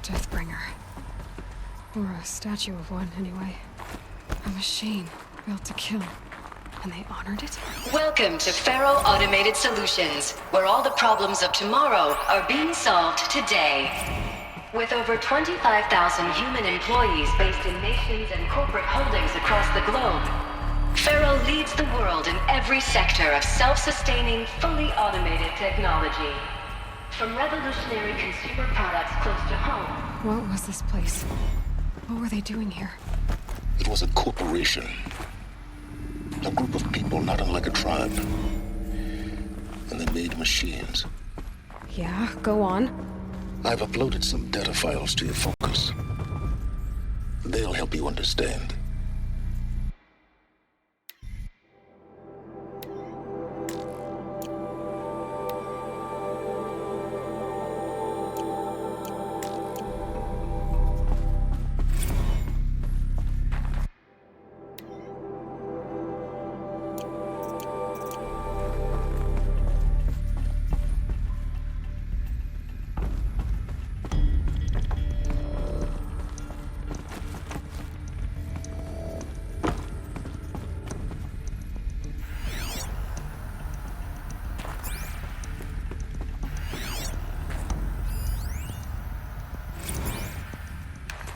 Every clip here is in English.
Deathbringer. Or a statue of one, anyway. A machine built to kill. And they honored it? Welcome to Faro Automated Solutions, where all the problems of tomorrow are being solved today. With over 25,000 human employees based in nations and corporate holdings across the globe, Faro leads the world in every sector of self-sustaining, fully automated technology. From revolutionary consumer products close to home. What was this place? What were they doing here? It was a corporation. A group of people not unlike a tribe. And they made machines. Yeah, go on. I've uploaded some data files to your focus. They'll help you understand.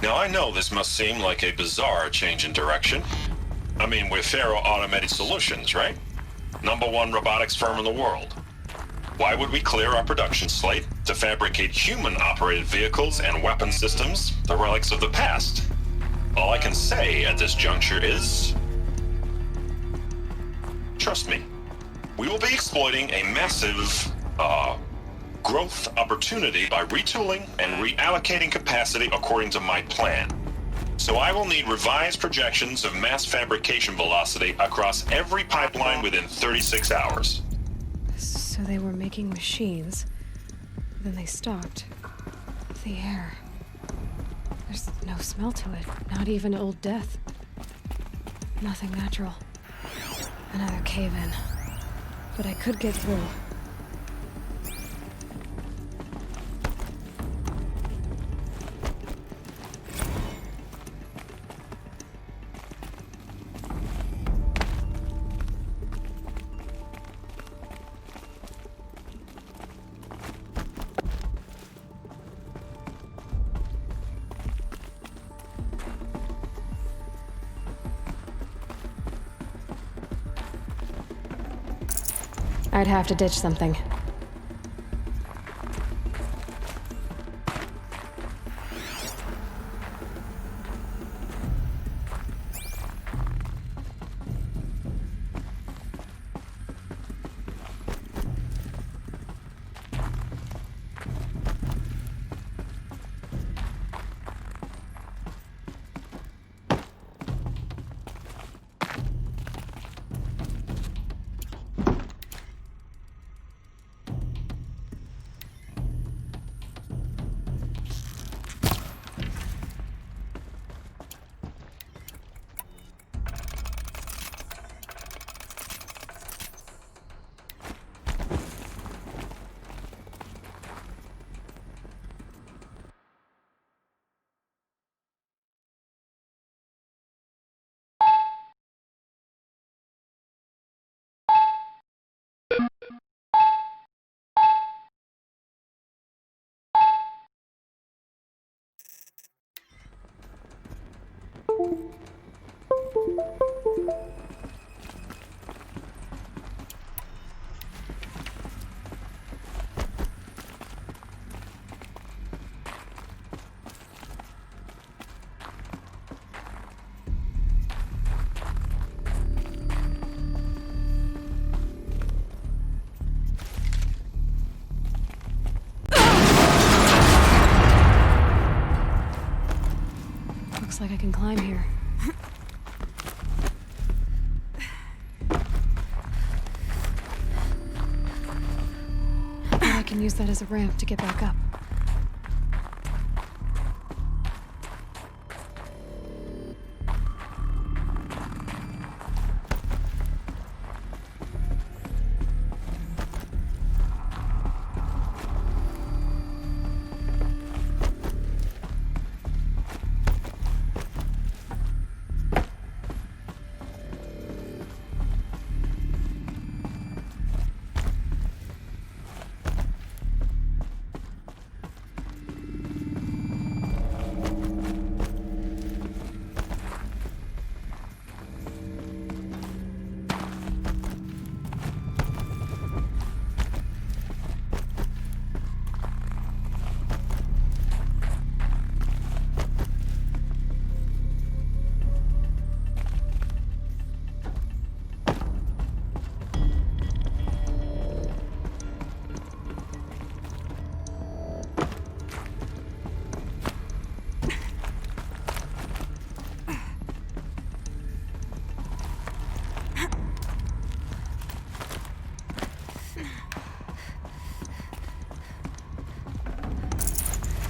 Now I know this must seem like a bizarre change in direction. I mean, we're Faro Automated Solutions, right? #1 robotics firm in the world. Why would we clear our production slate to fabricate human-operated vehicles and weapon systems, the relics of the past? All I can say at this juncture is... trust me. We will be exploiting a massive, growth opportunity by retooling and reallocating capacity according to my plan. So I will need revised projections of mass fabrication velocity across every pipeline within 36 hours. So they were making machines. Then they stopped. The air. There's no smell to it. Not even Old Death. Nothing natural. Another cave-in. But I could get through. I'd have to ditch something. Looks like I can climb here. And I can use that as a ramp to get back up.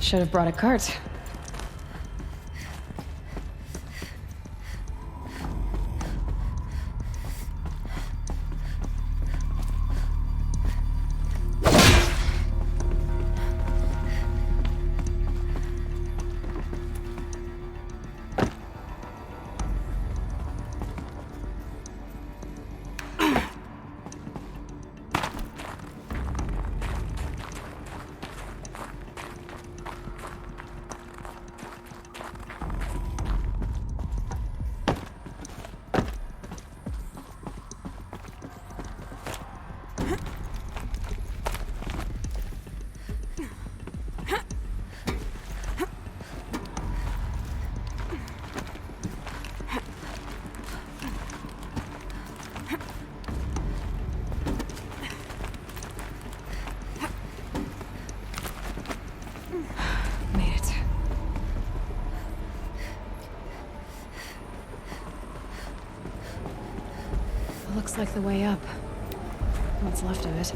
Should have brought a cart. Looks like the way up. What's left of it.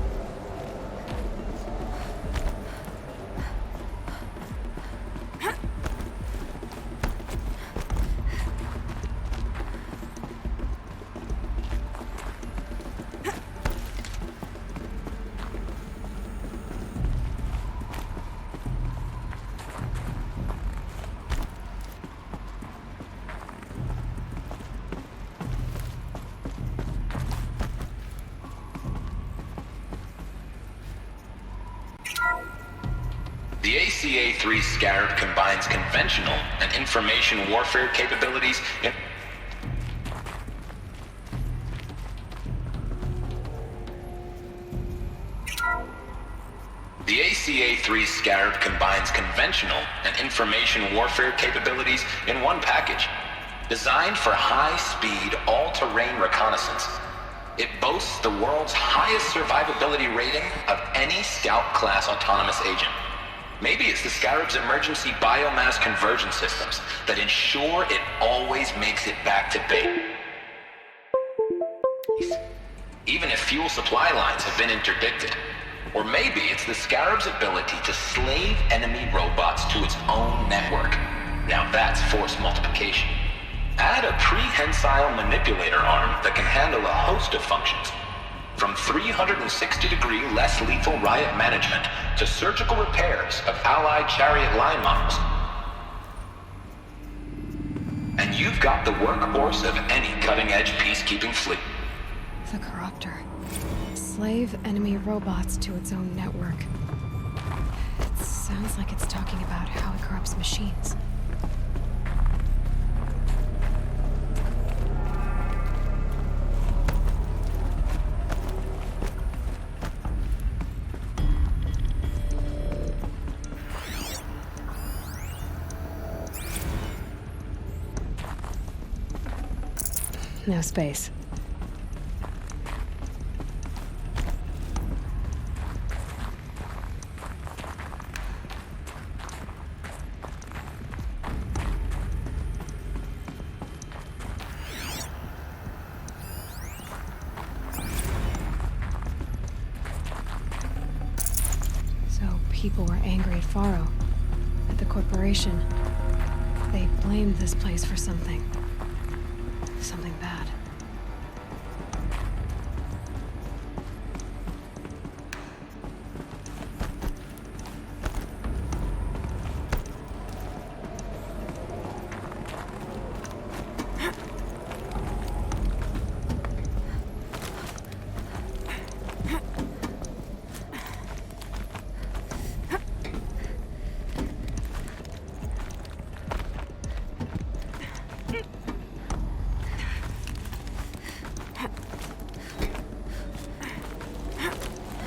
The ACA-3 Scarab combines conventional and information warfare capabilities in... The ACA-3 Scarab combines conventional and information warfare capabilities in one package. Designed for high-speed, all-terrain reconnaissance, it boasts the world's highest survivability rating of any Scout-class autonomous agent. Maybe it's the Scarab's emergency biomass conversion systems that ensure it always makes it back to base. Even if fuel supply lines have been interdicted. Or maybe it's the Scarab's ability to slave enemy robots to its own network. Now that's force multiplication. Add a prehensile manipulator arm that can handle a host of functions. From 360-degree less lethal riot management to surgical repairs of Allied chariot line models. And you've got the workhorse of any cutting-edge peacekeeping fleet. The Corruptor. Slave enemy robots to its own network. It sounds like it's talking about how it corrupts machines. No space. So people were angry at Faro, at the corporation. They blamed this place for something. Something bad.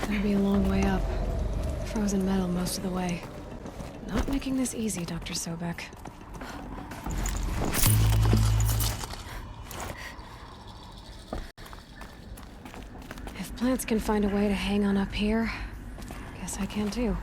Gonna be a long way up. Frozen metal most of the way. Not making this easy, Dr. Sobek. If plants can find a way to hang on up here, guess I can too.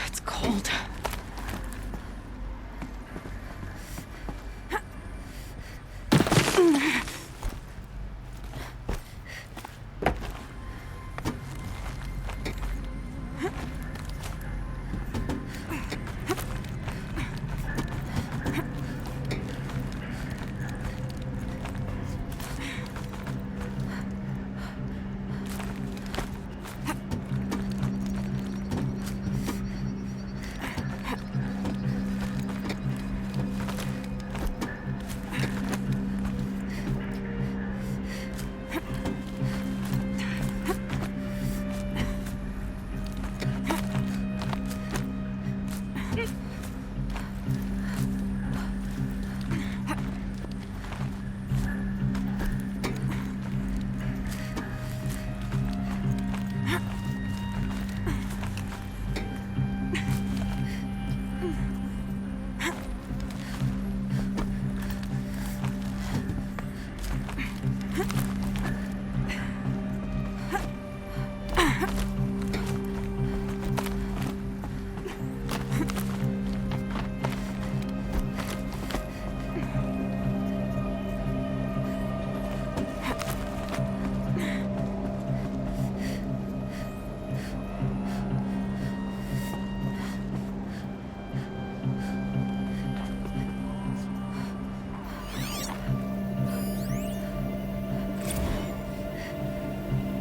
It's cold.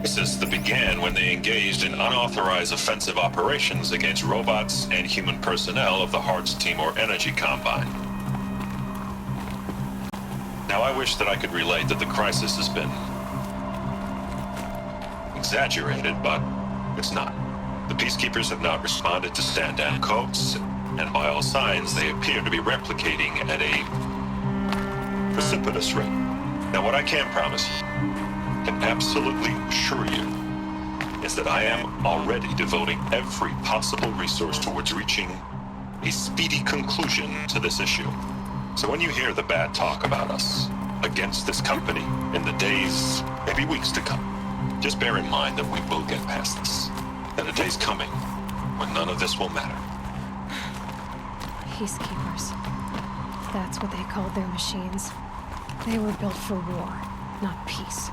crisis that began when they engaged in unauthorized offensive operations against robots and human personnel of the Hearts Timor Energy Combine. Now, I wish that I could relate that the crisis has been exaggerated, but it's not. The peacekeepers have not responded to stand-down codes, and by all signs, they appear to be replicating at a precipitous rate. Now, what I can promise you, can absolutely assure you, is that I am already devoting every possible resource towards reaching a speedy conclusion to this issue. So when you hear the bad talk about us against this company in the days, maybe weeks to come, just bear in mind that we will get past this. That a day's coming when none of this will matter. Peacekeepers. That's what they called their machines. They were built for war, not peace.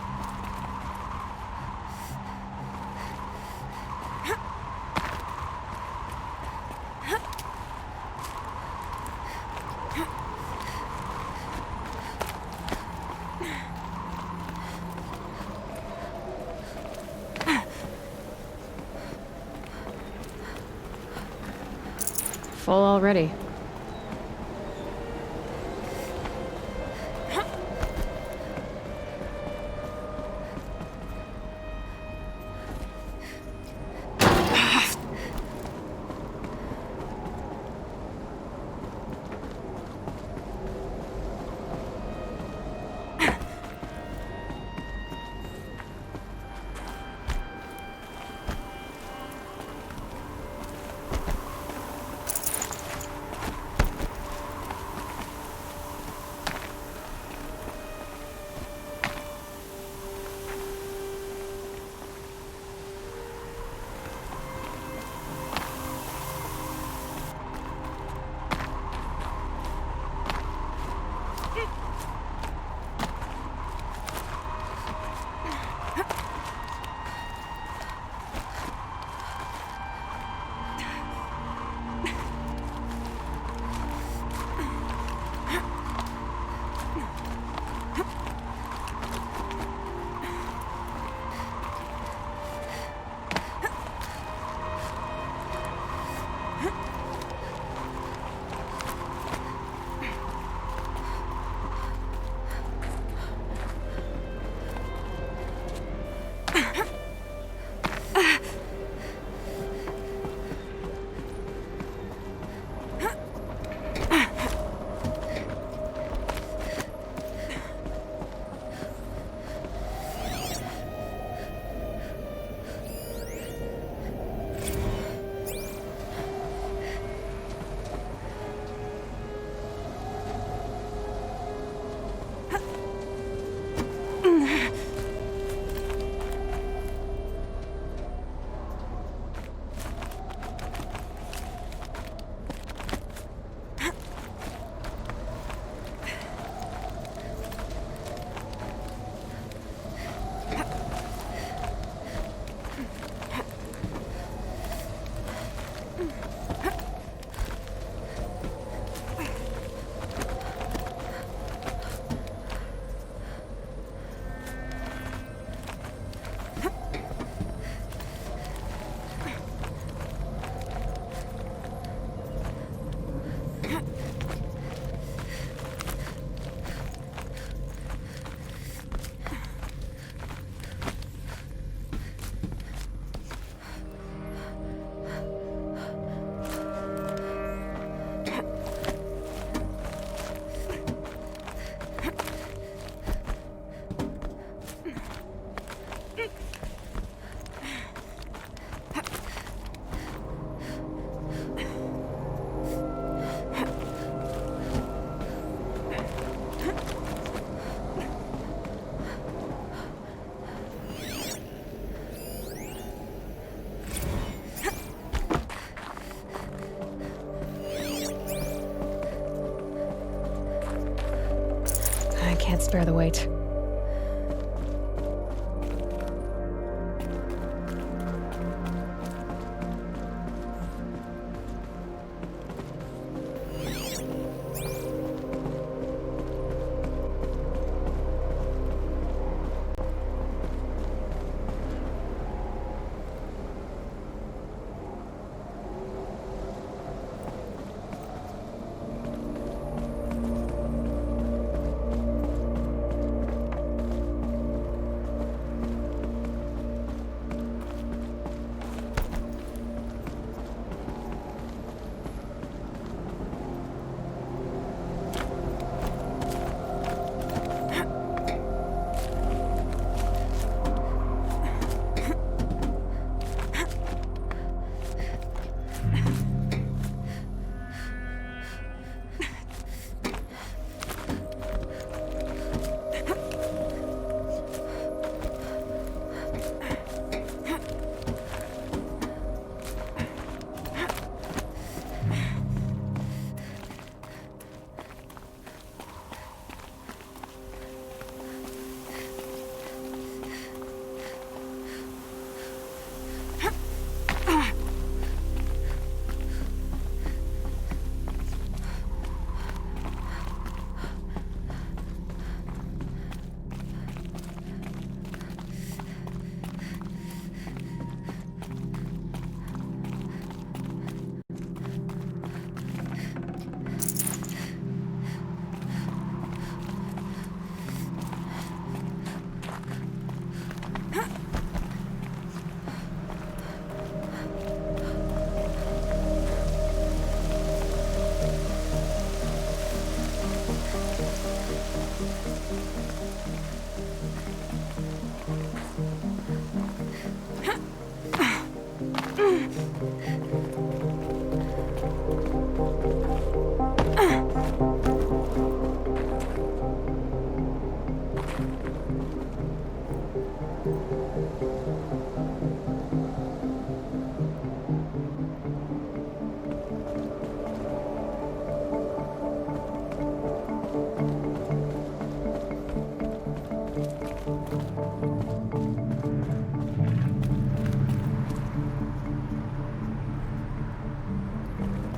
Full already. Can't spare the weight.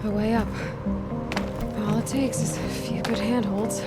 The way up. All it takes is a few good handholds.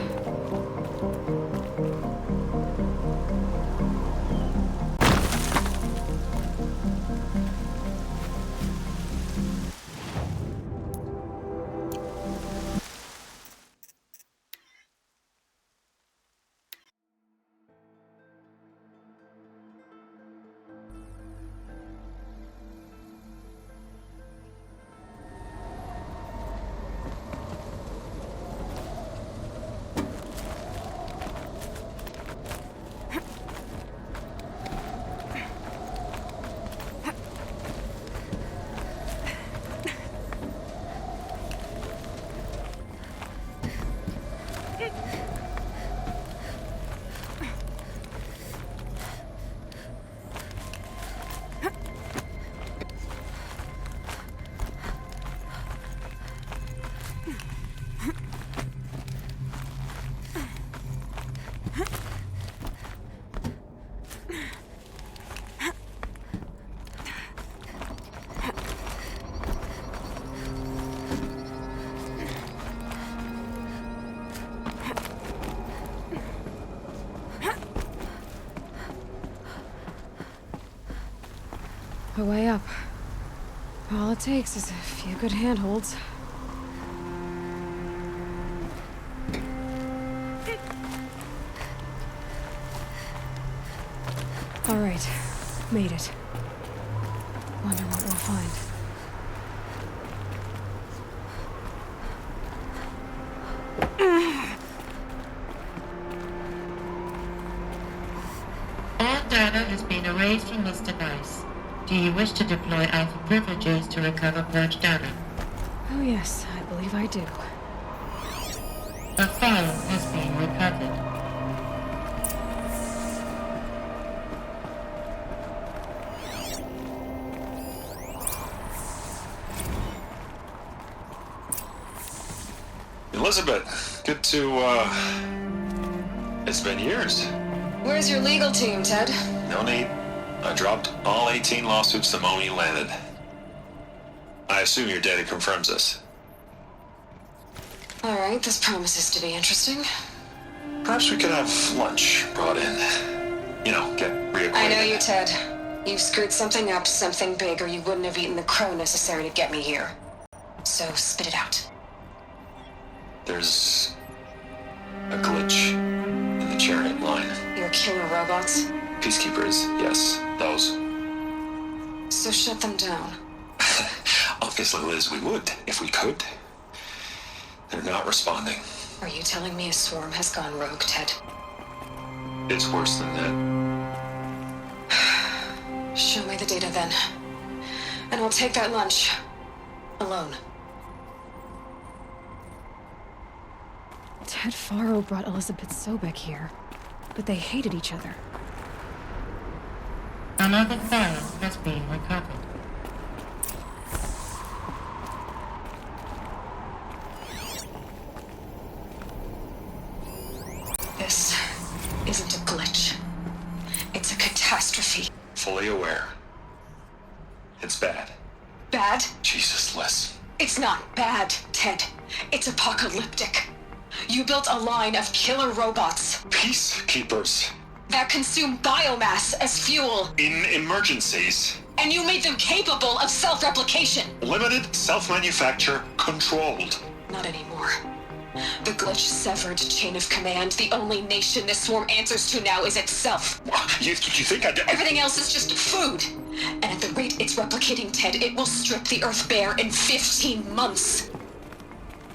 The way up. All it takes is a few good handholds. All right, made it. Wonder what we'll find. All data has been erased from this device. Do you wish to deploy Alpha privileges to recover purged data? Oh yes, I believe I do. A file has been recovered. Elizabeth, good to, it's been years. Where's your legal team, Ted? No need. I dropped all 18 lawsuits the moment you landed. I assume your data confirms this. All right, this promises to be interesting. Perhaps we could have lunch brought in. You know, get reacquainted. I know you, Ted. You've screwed something up, something big, or you wouldn't have eaten the crow necessary to get me here. So spit it out. There's a glitch in the chariot line. Your killer robots? Peacekeepers, yes, those. So shut them down. Obviously, Liz, we would, if we could. They're not responding. Are you telling me a swarm has gone rogue, Ted? It's worse than that. Show me the data then. And I'll take that lunch. Alone. Ted Faro brought Elizabeth Sobek here, but they hated each other. Another file has been recovered. This isn't a glitch. It's a catastrophe. Fully aware. It's bad. Bad? Jesus, Liz. It's not bad, Ted. It's apocalyptic. You built a line of killer robots Peacekeepers. that consume biomass as fuel, In emergencies. and you made them capable of self-replication. Limited, self-manufacture, controlled. Not anymore. The glitch severed chain of command. The only nation this swarm answers to now is itself. You think I did? Everything else is just food. And at the rate it's replicating, Ted, it will strip the Earth bare in 15 months.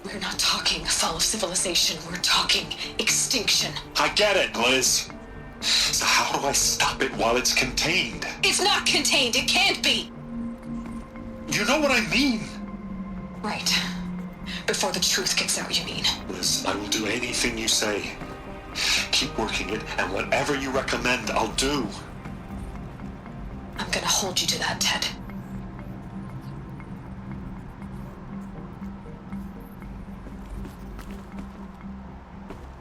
We're not talking fall of civilization. We're talking extinction. I get it, Liz. So how do I stop it while it's contained? It's not contained. It can't be. You know what I mean. Right. Before the truth gets out, you mean? Liz, I will do anything you say. Keep working it, and whatever you recommend, I'll do. I'm gonna hold you to that, Ted.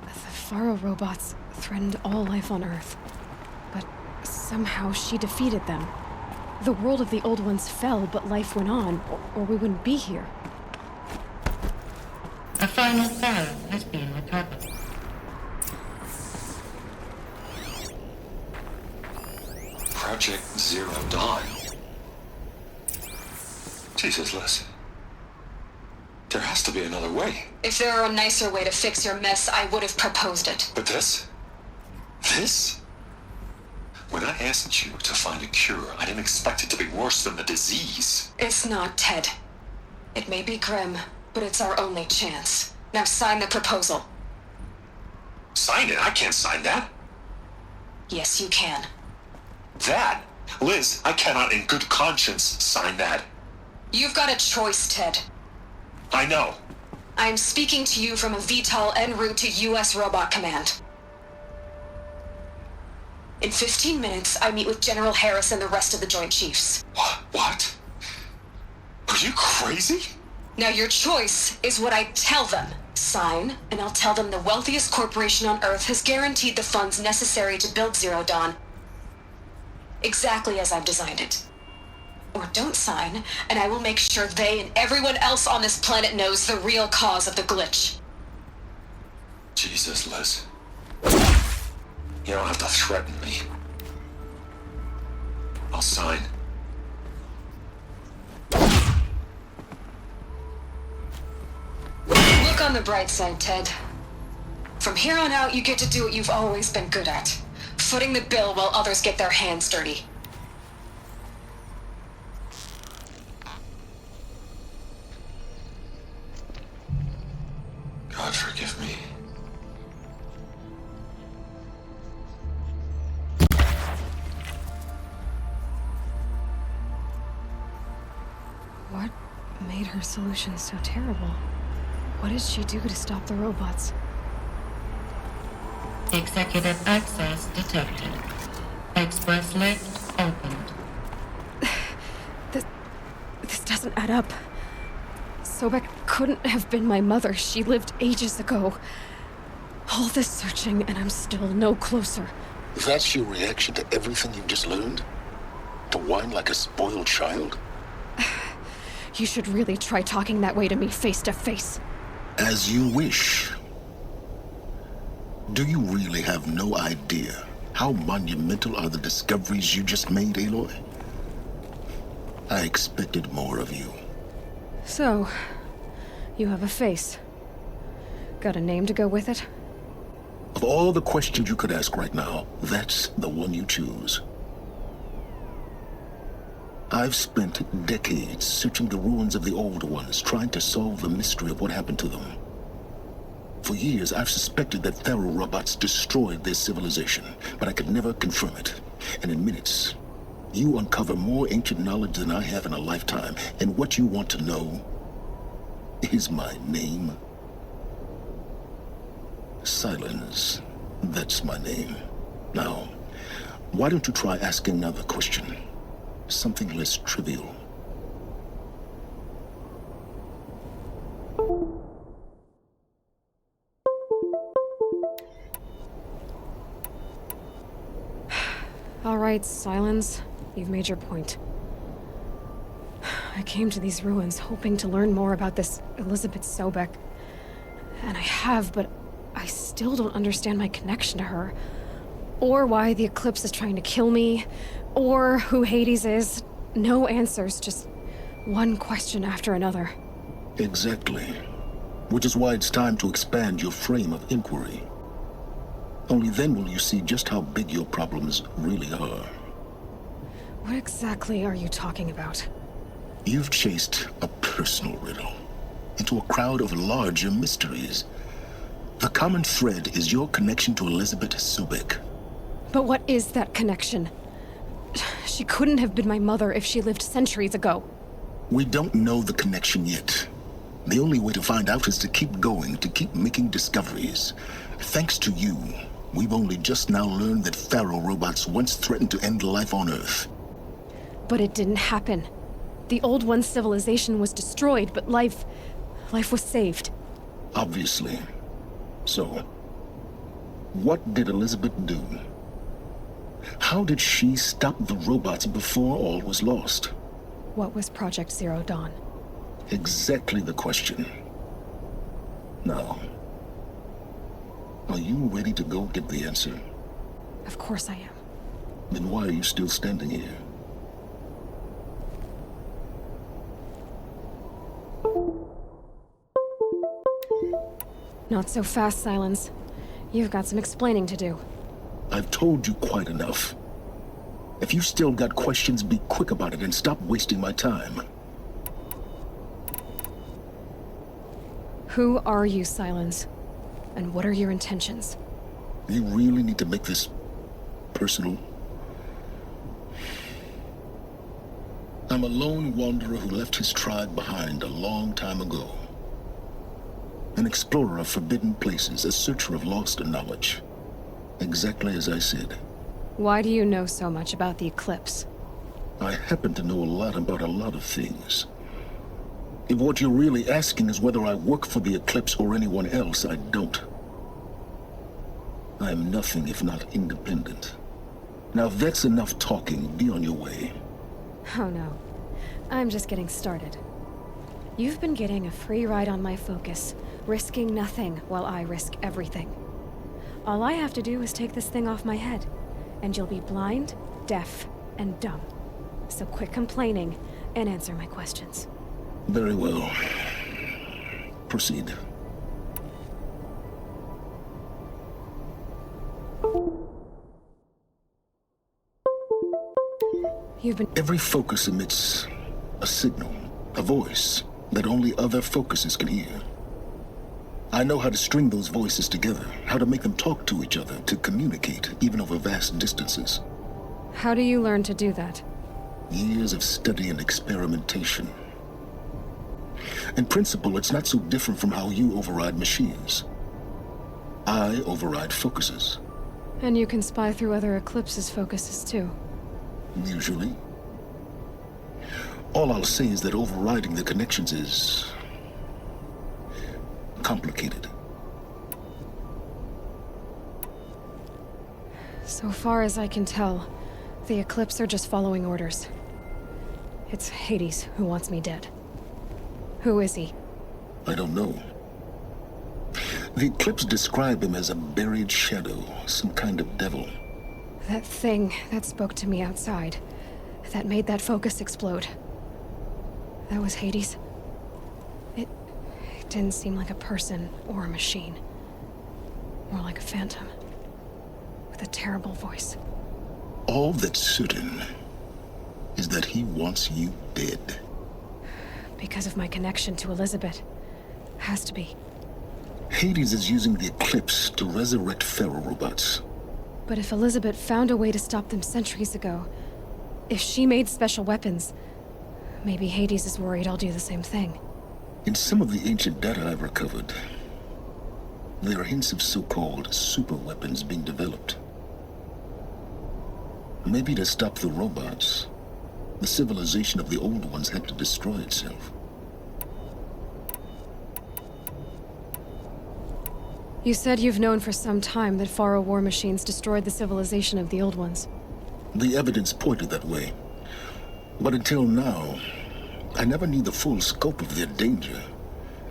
The Faro robots threatened all life on Earth, but somehow she defeated them. The world of the old ones fell, but life went on, or we wouldn't be here. final file has been recovered. Project Zero Dawn. Jesus, Liz. There has to be another way. If there were a nicer way to fix your mess, I would have proposed it. But this? This? When I asked you to find a cure, I didn't expect it to be worse than the disease. It's not, Ted. It may be grim, but it's our only chance. Now sign the proposal. Sign it? I can't sign that. Yes, you can. That? Liz, I cannot in good conscience sign that. You've got a choice, Ted. I know. I'm speaking to you from a VTOL en route to U.S. Robot Command. In 15 minutes, I meet with General Harris and the rest of the Joint Chiefs. What? Are you crazy? Now your choice is what I tell them. Sign, and I'll tell them the wealthiest corporation on Earth has guaranteed the funds necessary to build Zero Dawn exactly as I've designed it. Or don't sign, and I will make sure they and everyone else on this planet knows the real cause of the glitch. Jesus, Liz. You don't have to threaten me. I'll sign. Look on the bright side, Ted. From here on out, you get to do what you've always been good at. Footing the bill while others get their hands dirty. God forgive me. What made her solution so terrible? What did she do to stop the robots? Executive access detected. Express lift opened. This doesn't add up. Sobek couldn't have been my mother. She lived ages ago. All this searching, and I'm still no closer. That's your reaction to everything you've just learned? To whine like a spoiled child? You should really try talking that way to me face to face. As you wish. Do you really have no idea how monumental are the discoveries you just made, Aloy? I expected more of you. So, you have a face. Got a name to go with it? Of all the questions you could ask right now, that's the one you choose. I've spent decades searching the ruins of the old ones, trying to solve the mystery of what happened to them. For years, I've suspected that Faro robots destroyed their civilization, but I could never confirm it. And in minutes, you uncover more ancient knowledge than I have in a lifetime, and what you want to know is my name. Silence. That's my name. Now, why don't you try asking another question? Something less trivial. All right, Silence. You've made your point. I came to these ruins hoping to learn more about this Elizabeth Sobek. And I have, but I still don't understand my connection to her. Or why the Eclipse is trying to kill me. Or who Hades is. No answers, just one question after another. Exactly. Which is why it's time to expand your frame of inquiry. Only then will you see just how big your problems really are. What exactly are you talking about? You've chased a personal riddle into a crowd of larger mysteries. The common thread is your connection to Elizabeth Sobek. But what is that connection? She couldn't have been my mother if she lived centuries ago. We don't know the connection yet. The only way to find out is to keep going, to keep making discoveries. Thanks to you, we've only just now learned that Faro robots once threatened to end life on Earth. But it didn't happen. The old one's civilization was destroyed, but life was saved. Obviously. So, what did Elizabeth do? How did she stop the robots before all was lost? What was Project Zero Dawn? Exactly the question. Now, are you ready to go get the answer? Of course I am. Then why are you still standing here? Not so fast, Silence. You've got some explaining to do. I've told you quite enough. If you still got questions, be quick about it and stop wasting my time. Who are you, Silence? And what are your intentions? You really need to make this personal? I'm a lone wanderer who left his tribe behind a long time ago. An explorer of forbidden places, a searcher of lost knowledge. Exactly as I said. Why do you know so much about the eclipse? I happen to know a lot about a lot of things. If what you're really asking is whether I work for the eclipse or anyone else, I don't. I am nothing if not independent. Now if that's enough talking, be on your way. Oh no. I'm just getting started. You've been getting a free ride on my focus, risking nothing while I risk everything. All I have to do is take this thing off my head, and you'll be blind, deaf, and dumb. So quit complaining and answer my questions. Very well. Proceed. You've been... Every focus emits a signal, a voice that only other focuses can hear. I know how to string those voices together, how to make them talk to each other, to communicate, even over vast distances. How do you learn to do that? Years of study and experimentation. In principle, it's not so different from how you override machines. I override focuses. And you can spy through other eclipses' focuses too. Usually. All I'll say is that overriding the connections is complicated. So far as I can tell, the Eclipse are just following orders. It's Hades who wants me dead. Who is he? I don't know. The Eclipse describe him as a buried shadow, some kind of devil. That thing that spoke to me outside, that made that focus explode. That was Hades. It didn't seem like a person or a machine. More like a phantom. With a terrible voice. All that's certain is that he wants you dead. Because of my connection to Elizabeth. Has to be. Hades is using the Eclipse to resurrect ferrorobots. But if Elizabeth found a way to stop them centuries ago, if she made special weapons, maybe Hades is worried I'll do the same thing. In some of the ancient data I've recovered, there are hints of so-called super weapons being developed. Maybe to stop the robots, the civilization of the old ones had to destroy itself. You said you've known for some time that Faro war machines destroyed the civilization of the old ones. The evidence pointed that way. But until now, I never knew the full scope of their danger.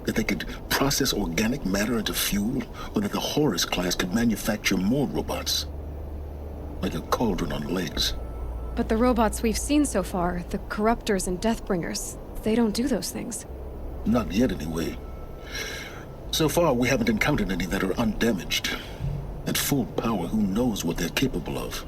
That they could process organic matter into fuel, or that the Horus class could manufacture more robots. Like a cauldron on legs. But the robots we've seen so far, the Corruptors and Deathbringers, they don't do those things. Not yet, anyway. So far, we haven't encountered any that are undamaged. At full power, who knows what they're capable of?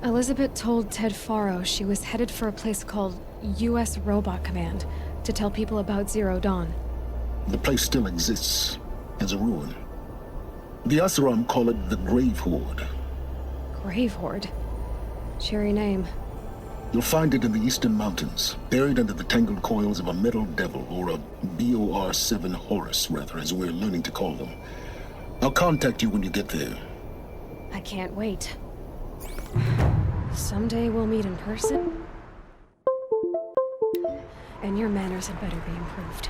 Elizabeth told Ted Faro she was headed for a place called U.S. Robot Command to tell people about Zero Dawn. The place still exists, as a ruin. The Asaram call it the Grave Horde. Grave Horde? Cheery name. You'll find it in the Eastern Mountains, buried under the tangled coils of a metal devil, or a BOR-7 Horus, rather, as we're learning to call them. I'll contact you when you get there. I can't wait. Someday we'll meet in person. And your manners had better be improved.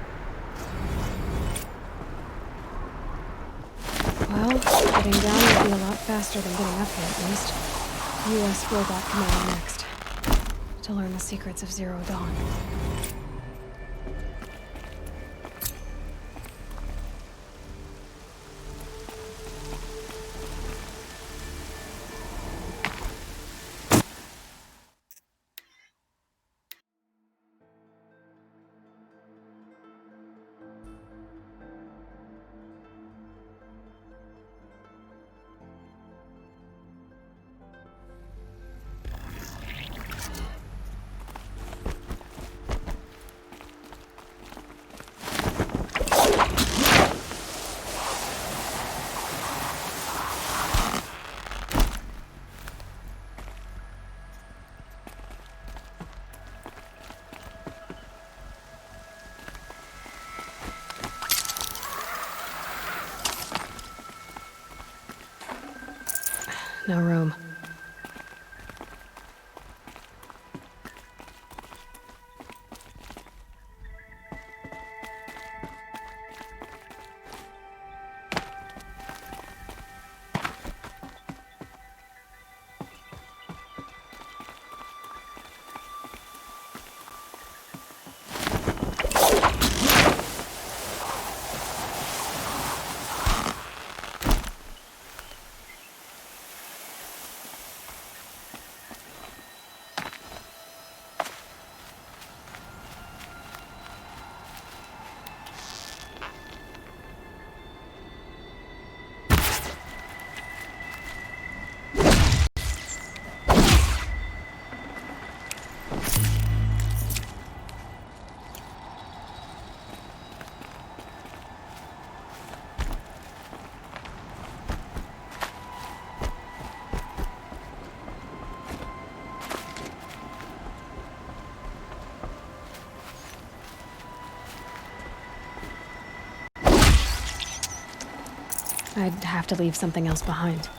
Well, getting down will be a lot faster than getting up here, at least. U.S. Robot Command next, to learn the secrets of Zero Dawn. No room. I'd have to leave something else behind.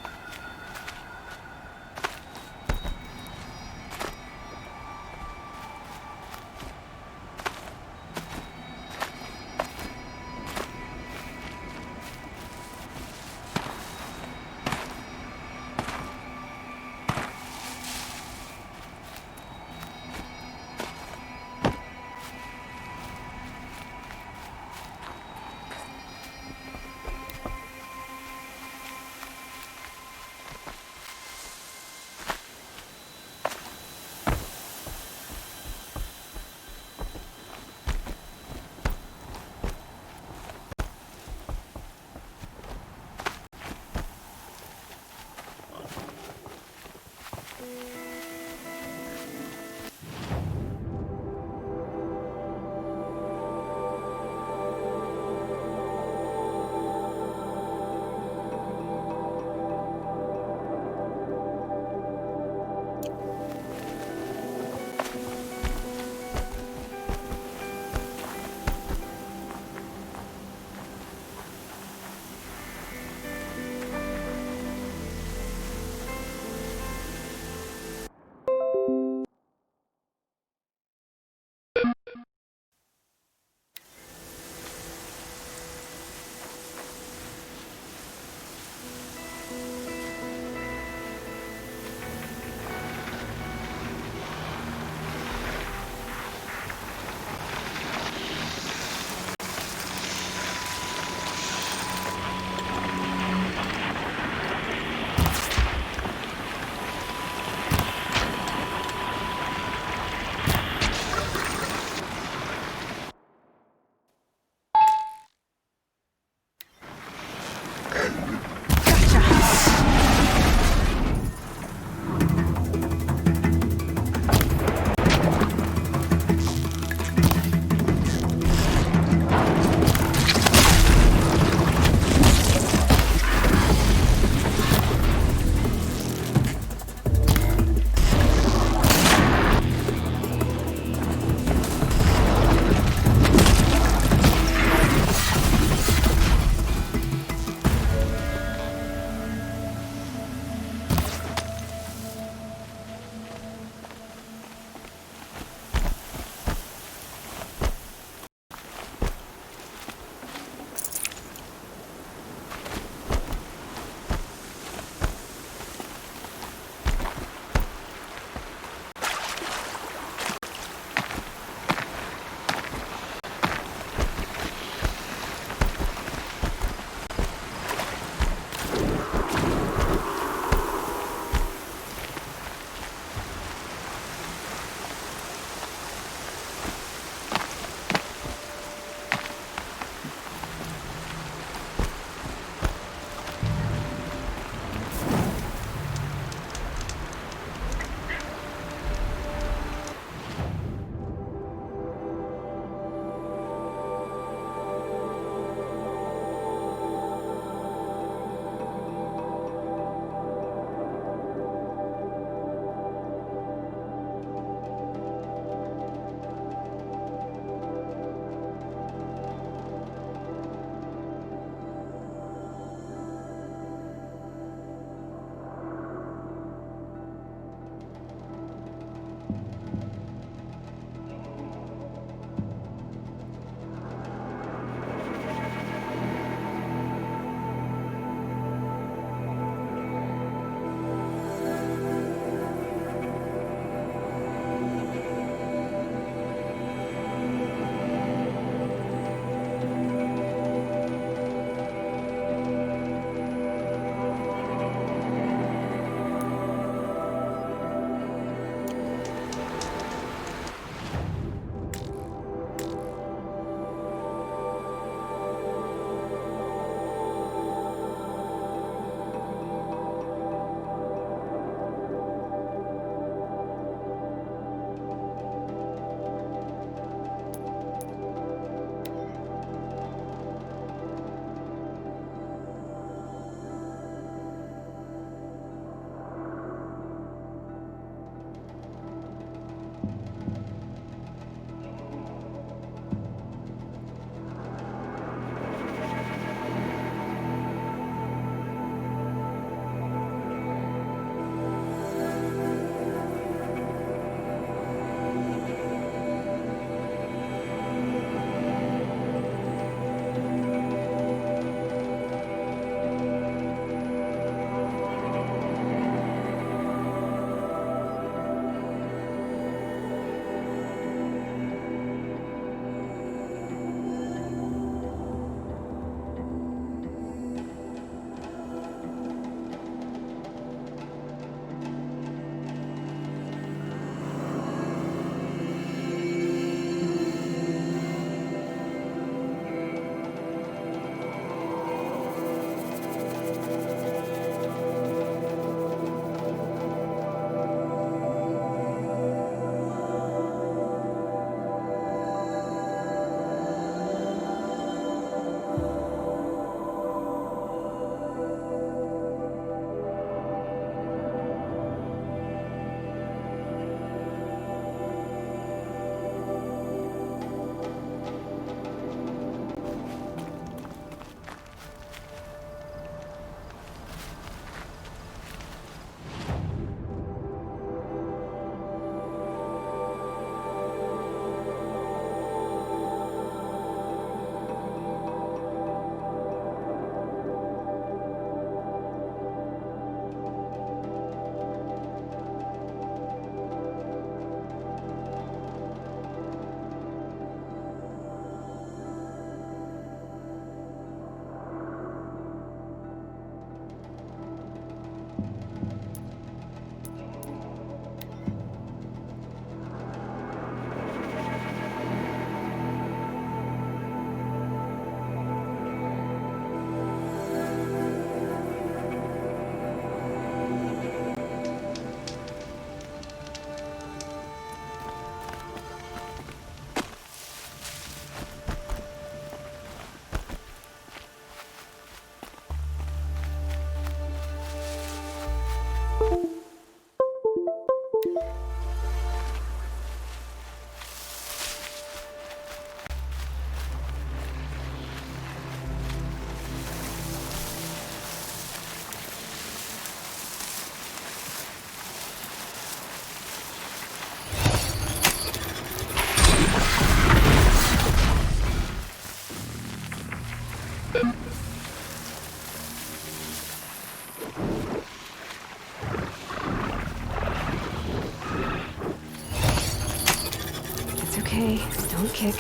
Don't kick.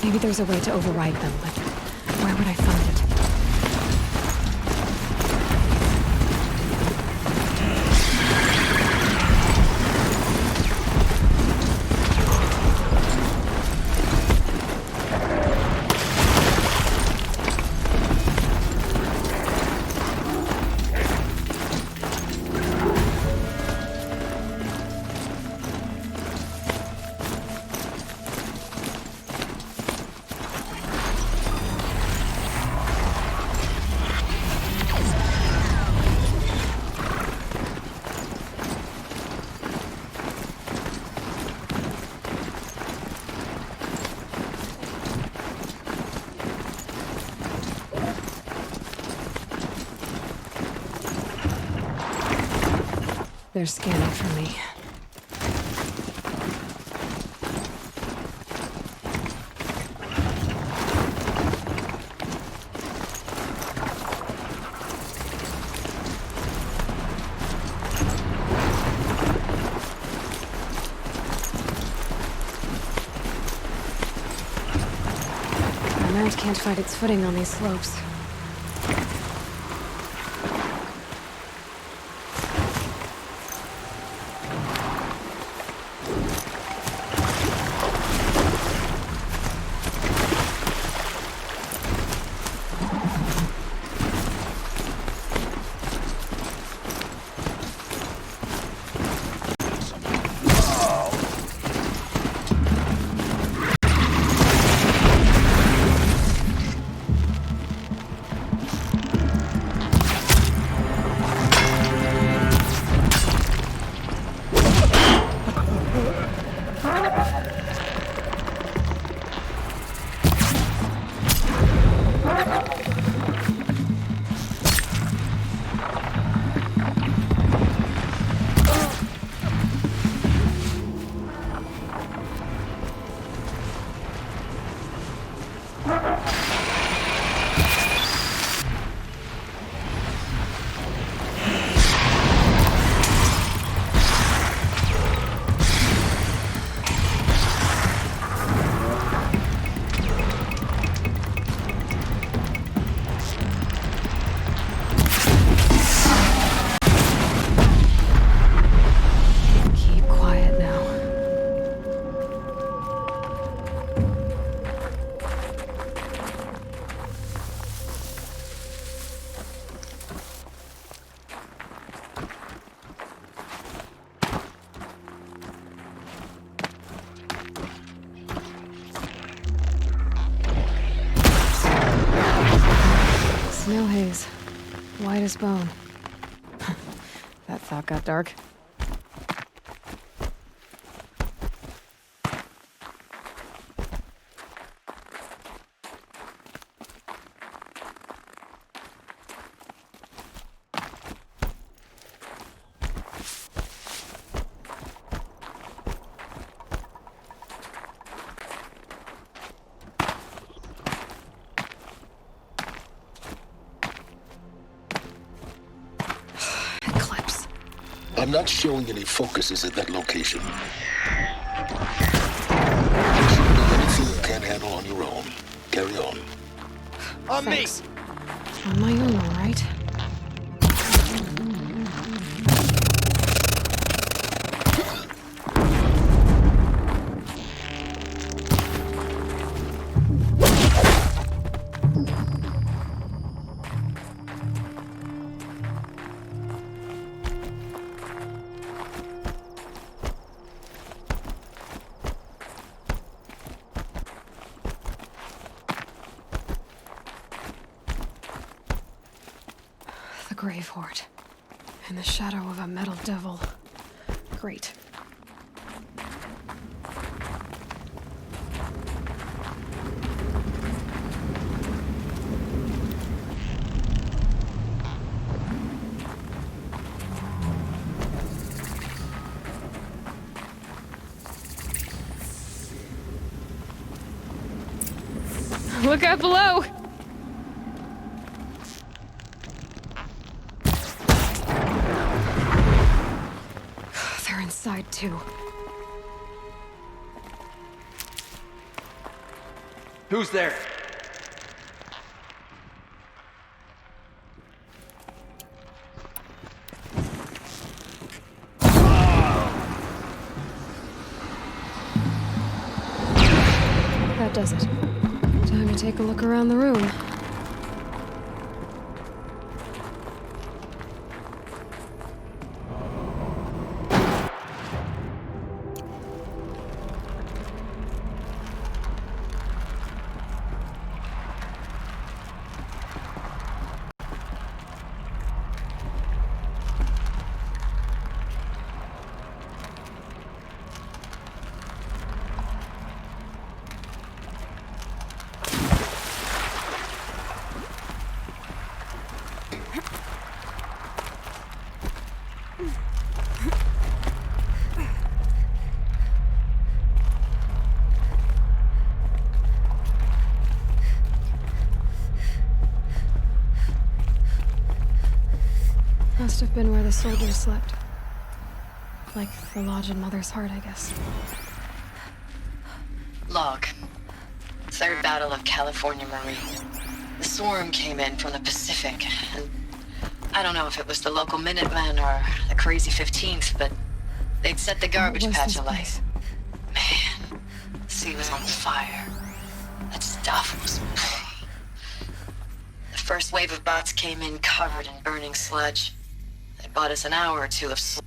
Maybe there's a way to override them, but where would I find it? They're scanning for me. The mount can't find its footing on these slopes. There's no haze. White as bone. That thought got dark. Eclipse. I'm not showing any focuses at that location. Anything you can't handle on your own. Carry on. On me! Thanks. On my own, all right? The Grave Horde. In the shadow of a metal devil. Great. Look out below! They're inside too. Who's there? That does it. Time to take a look around the room. Must have been where the soldiers slept. Like the lodge in Mother's Heart, I guess. Log. Third Battle of California Marine. The swarm came in from the Pacific, and I don't know if it was the local Minutemen or the crazy 15th, but they'd set the garbage What was patch this alight. place? Man, the sea was on fire. That stuff was... The first wave of bots came in covered in burning sludge. They bought us an hour or two of sleep.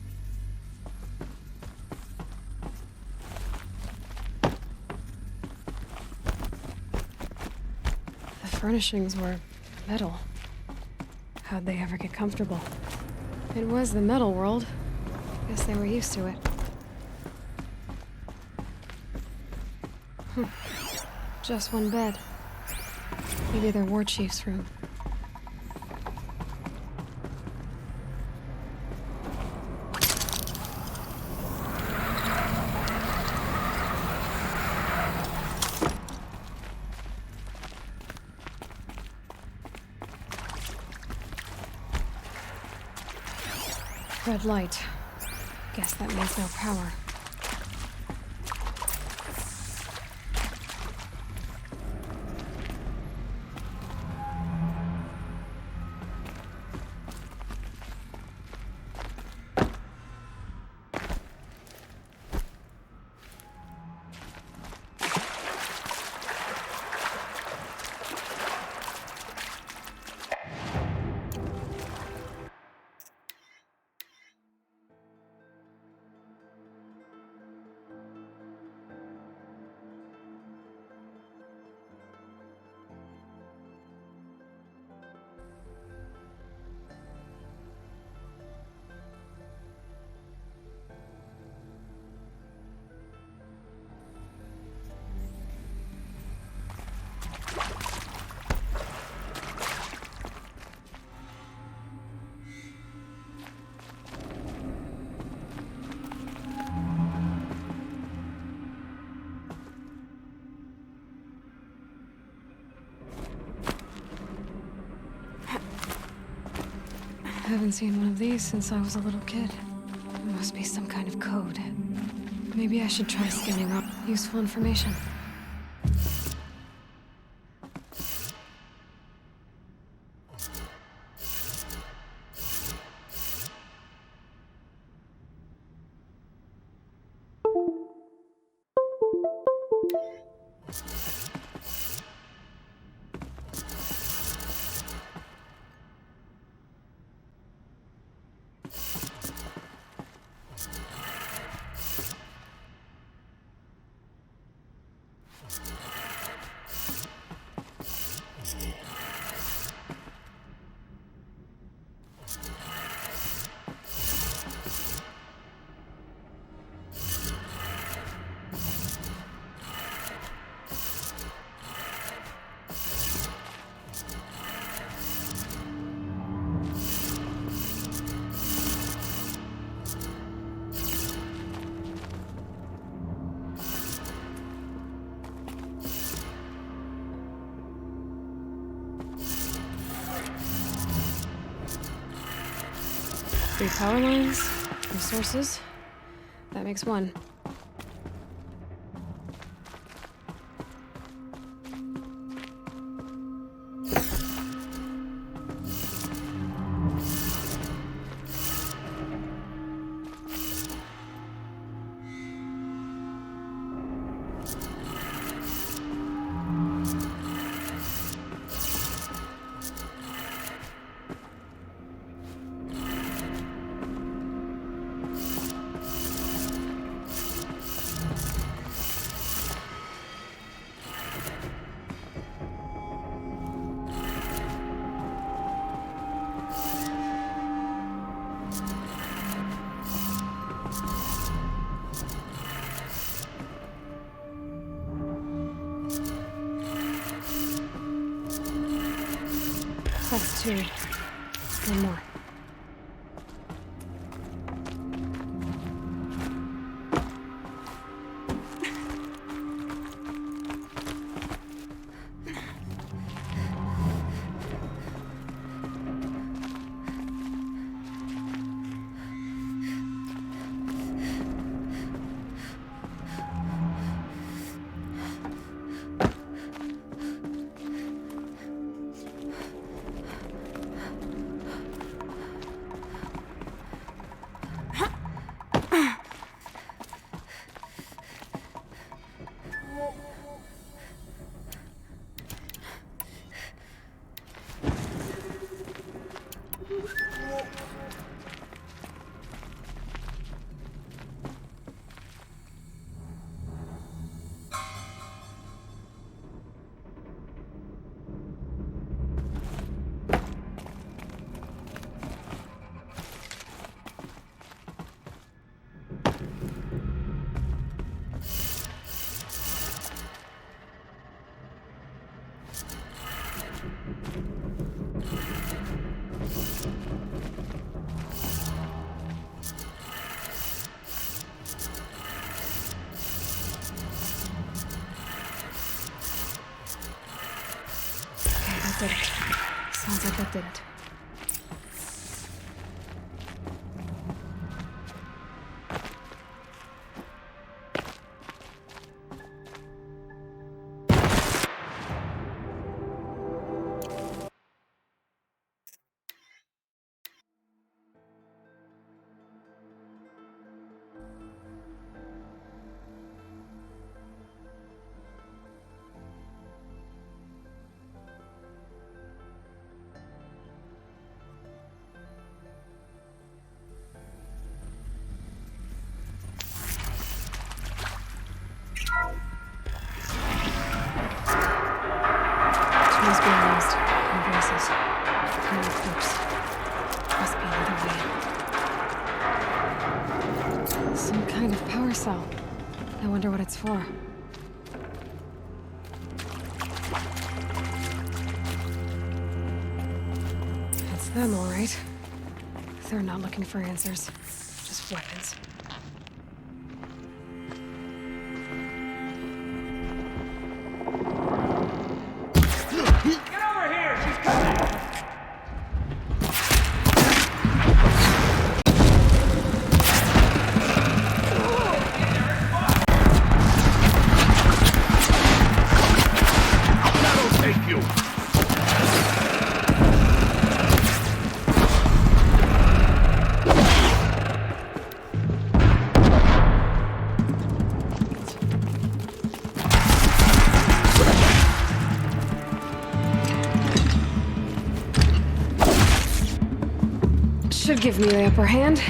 The furnishings were metal. How'd they ever get comfortable? It was the metal world. Guess they were used to it. Just one bed. Maybe their war chief's room. Red light. Guess that means no power. Haven't seen one of these since I was a little kid. It must be some kind of code. Maybe I should try scanning up useful information. Three power lines, resources. That makes one. That's two. One more. Did it. Sounds like that did it. Tools being used. And voices. Coming up close. Must be another way. Some kind of power cell. I wonder what it's for. It's them, all right. They're not looking for answers. Just weapons. Get over here! She's coming! should give me the upper hand.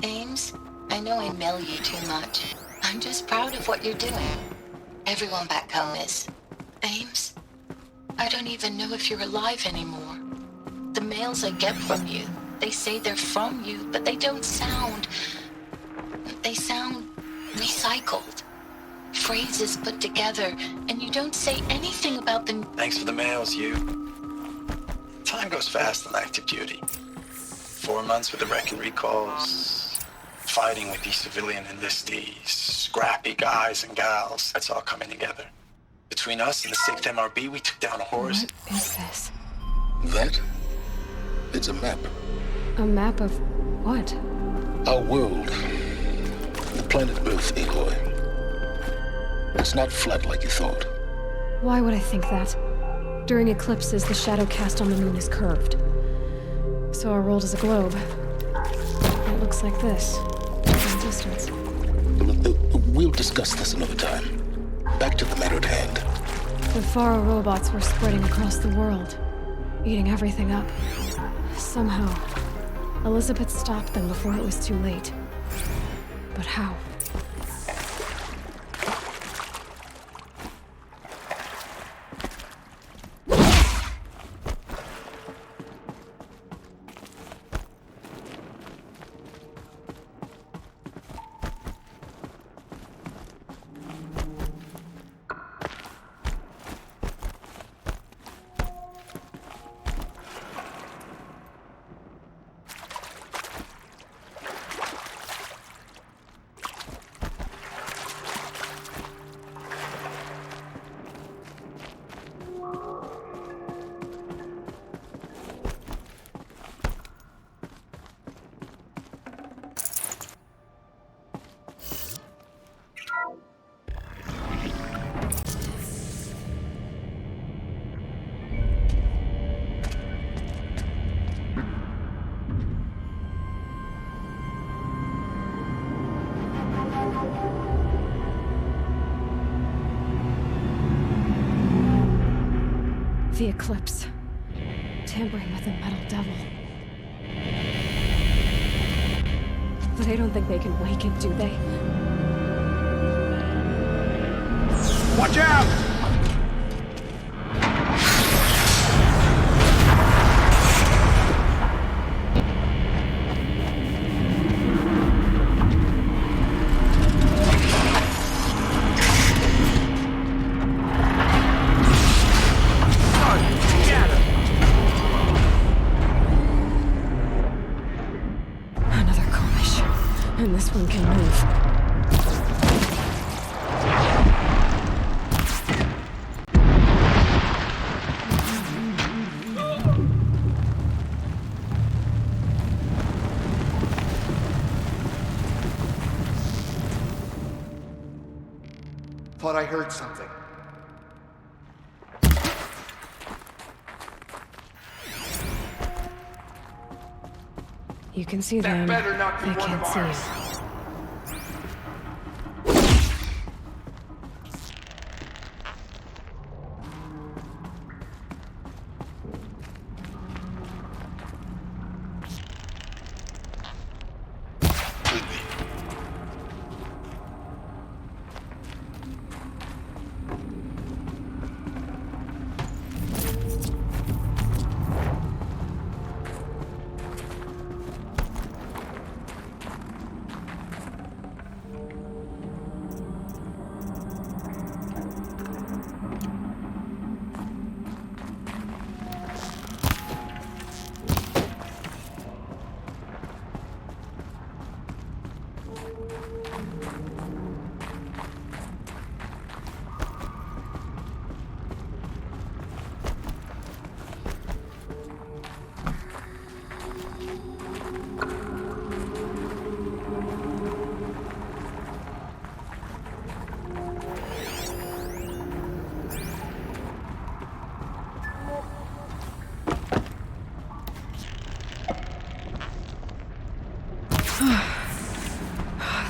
Ames, I know I mail you too much. I'm just proud of what you're doing. Everyone back home is. Ames, I don't even know if you're alive anymore. The mails I get from you, they say they're from you, but they don't sound... They sound recycled. Phrases put together, and you don't say anything about them. Thanks for the mails, you. Time goes fast on active duty. 4 months with the wrecking recalls, fighting with these civilian enlistees, scrappy guys and gals. That's all coming together. Between us and the 6th MRB, we took down a horse. What is this? That? It's a map. A map of what? Our world. The planet Earth, Aloy. It's not flat like you thought. Why would I think that? During eclipses, the shadow cast on the moon is curved. So our world is a globe. It looks like this, from a distance. We'll discuss this another time. Back to the matter at hand. The Faro robots were spreading across the world, eating everything up. Somehow, Elizabeth stopped them before it was too late. But how? The eclipse. Tampering with the metal devil. They don't think they can wake it, do they? Watch out! Another Komish. And this one can move. Thought I heard something. You can see That them. better not be They one of can't see ours. you.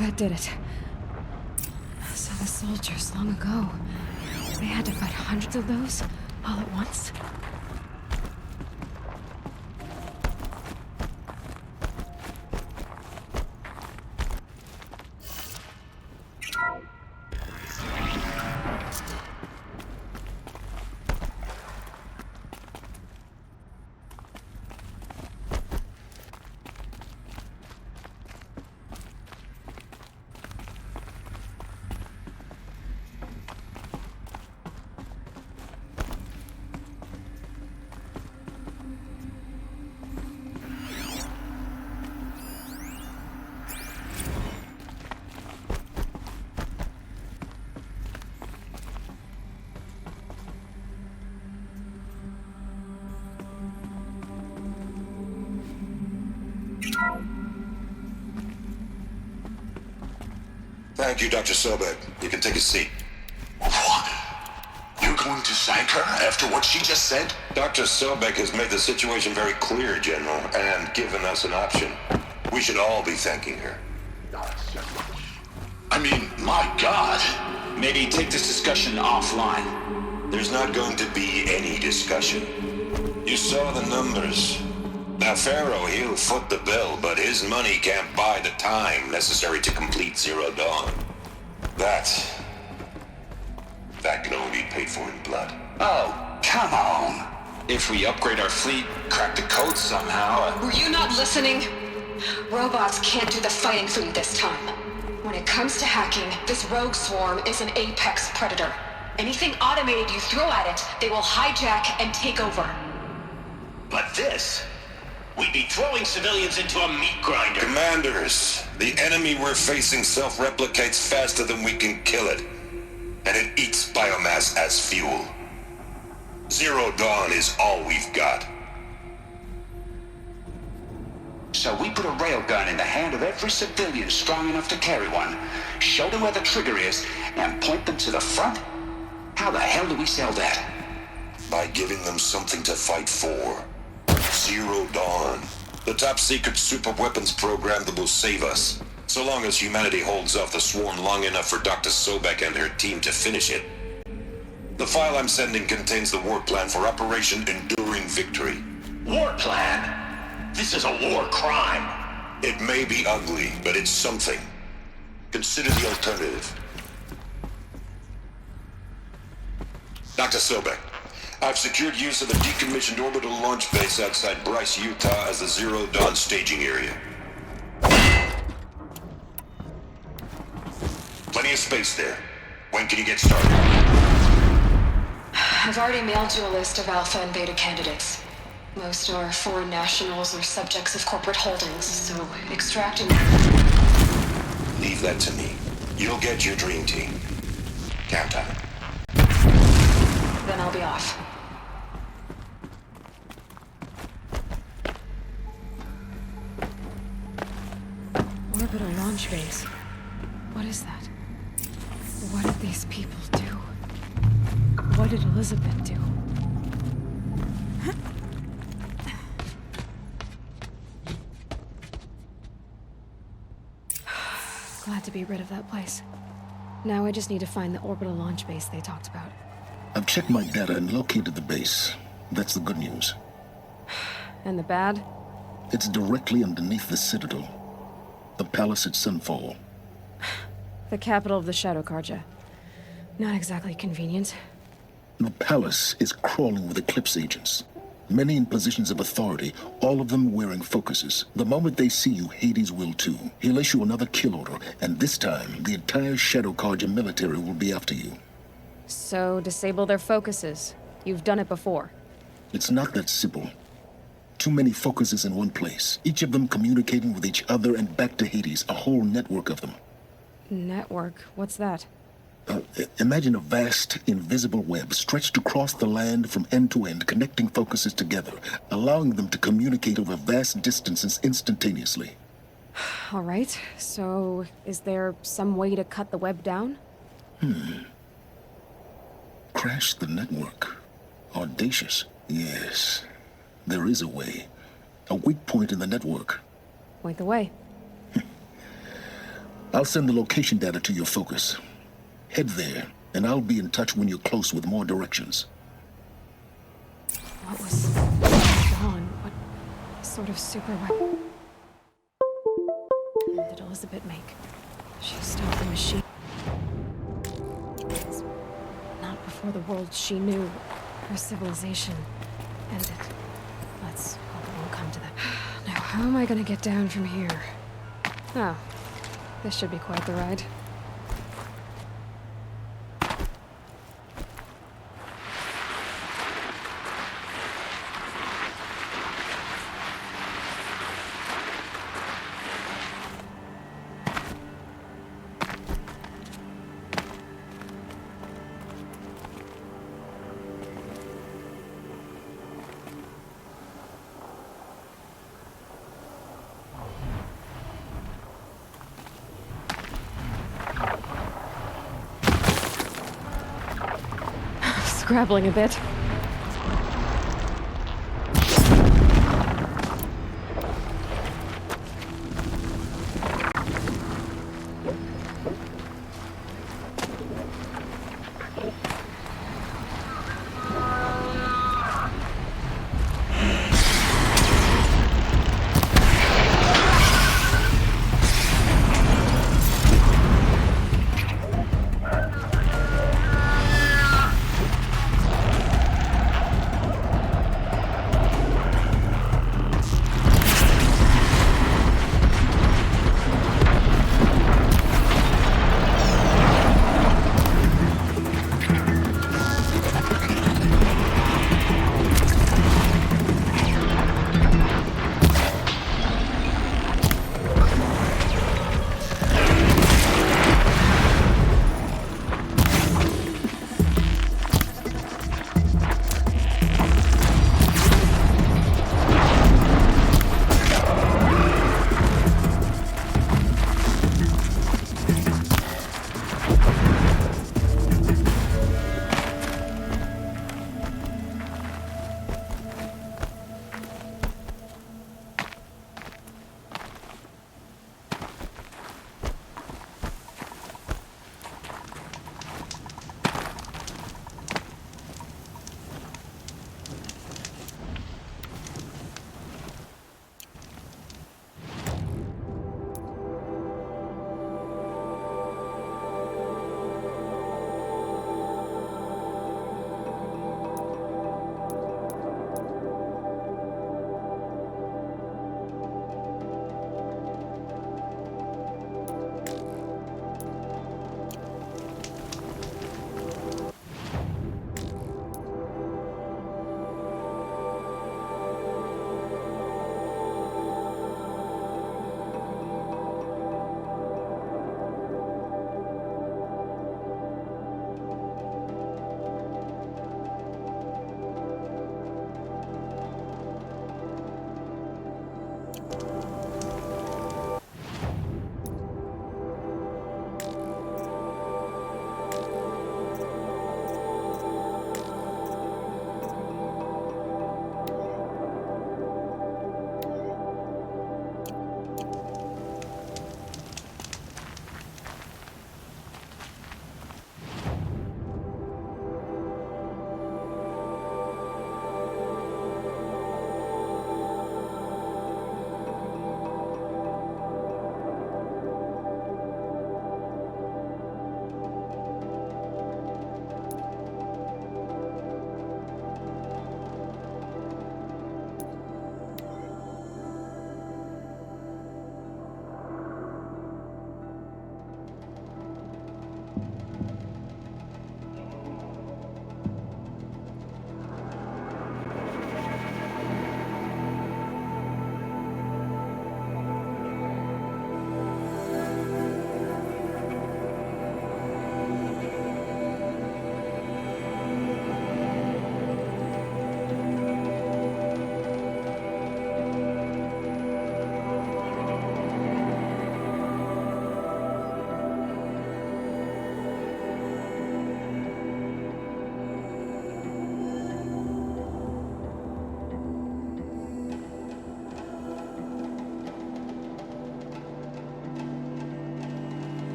That did it. So the soldiers long ago, they had to fight hundreds of those all at once? Thank you, Dr. Sobek. You can take a seat. What? You're going to thank her after what she just said? Dr. Sobek has made the situation very clear, General, and given us an option. We should all be thanking her. I mean, my God. Maybe take this discussion offline. There's not going to be any discussion. You saw the numbers. Now, Pharaoh, he'll foot the bill, but his money can't buy the time necessary to complete Zero Dawn. That can only be paid for in blood. Oh, come on. If we upgrade our fleet, crack the code somehow... Were you not listening? Robots can't do the fighting for you this time. When it comes to hacking, this rogue swarm is an apex predator. Anything automated you throw at it, they will hijack and take over. But this... we'd be throwing civilians into a meat grinder. Commanders, the enemy we're facing self-replicates faster than we can kill it. And it eats biomass as fuel. Zero Dawn is all we've got. So we put a railgun in the hand of every civilian strong enough to carry one, show them where the trigger is, and point them to the front? How the hell do we sell that? By giving them something to fight for. Zero Dawn. The top-secret super-weapons program that will save us. So long as humanity holds off the swarm long enough for Dr. Sobek and her team to finish it. The file I'm sending contains the war plan for Operation Enduring Victory. War plan? This is a war crime. It may be ugly, but it's something. Consider the alternative. Dr. Sobek, I've secured use of the decommissioned orbital launch base outside Bryce, Utah as the Zero Dawn staging area. Plenty of space there. When can you get started? I've already mailed you a list of Alpha and Beta candidates. Most are foreign nationals or subjects of corporate holdings, so extracting them... Leave that to me. You'll get your dream team. Count on it. Then I'll be off. Orbital launch base. What is that? What did these people do? What did Elizabeth do? Glad to be rid of that place. Now I just need to find the orbital launch base they talked about. I've checked my data and located the base. That's the good news. And the bad? It's directly underneath the Citadel. The palace at Sunfall. The capital of the Shadow Carja. Not exactly convenient. The palace is crawling with Eclipse agents. Many in positions of authority, all of them wearing focuses. The moment they see you, Hades will too. He'll issue another kill order, and this time, the entire Shadow Carja military will be after you. So, disable their focuses. You've done it before. It's not that simple. Too many focuses in one place, each of them communicating with each other and back to Hades, a whole network of them. Network? What's that? Imagine a vast, invisible web stretched across the land from end to end, connecting focuses together, allowing them to communicate over vast distances instantaneously. All right, so is there some way to cut the web down? Crash the network. Audacious. Yes, there is a way. A weak point in the network. Point the way. I'll send the location data to your focus. Head there, and I'll be in touch when you're close with more directions. What was going on? What sort of super weapon did Elizabeth make? She stopped the machine. It's not before the world she knew. Her civilization ended. Let's hope it won't come to that. Now, how am I gonna get down from here? Oh, this should be quite the ride. Scrabbling a bit.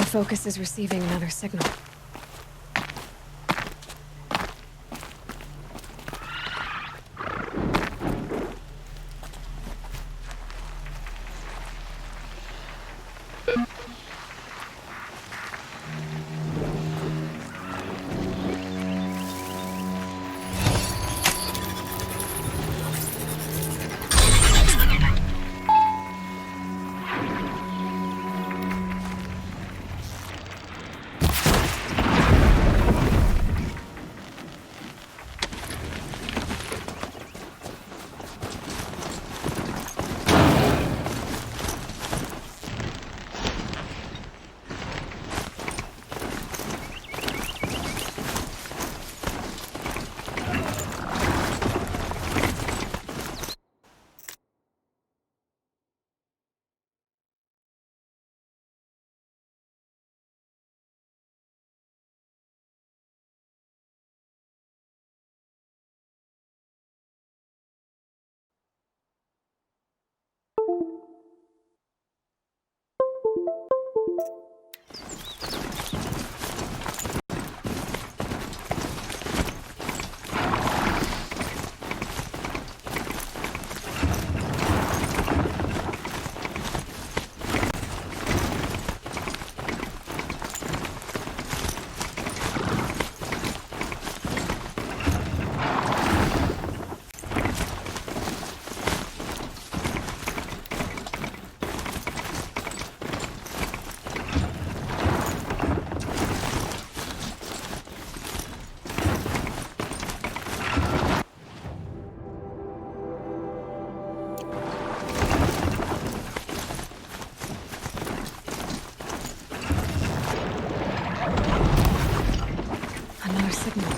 focus is receiving another signal. Another signal.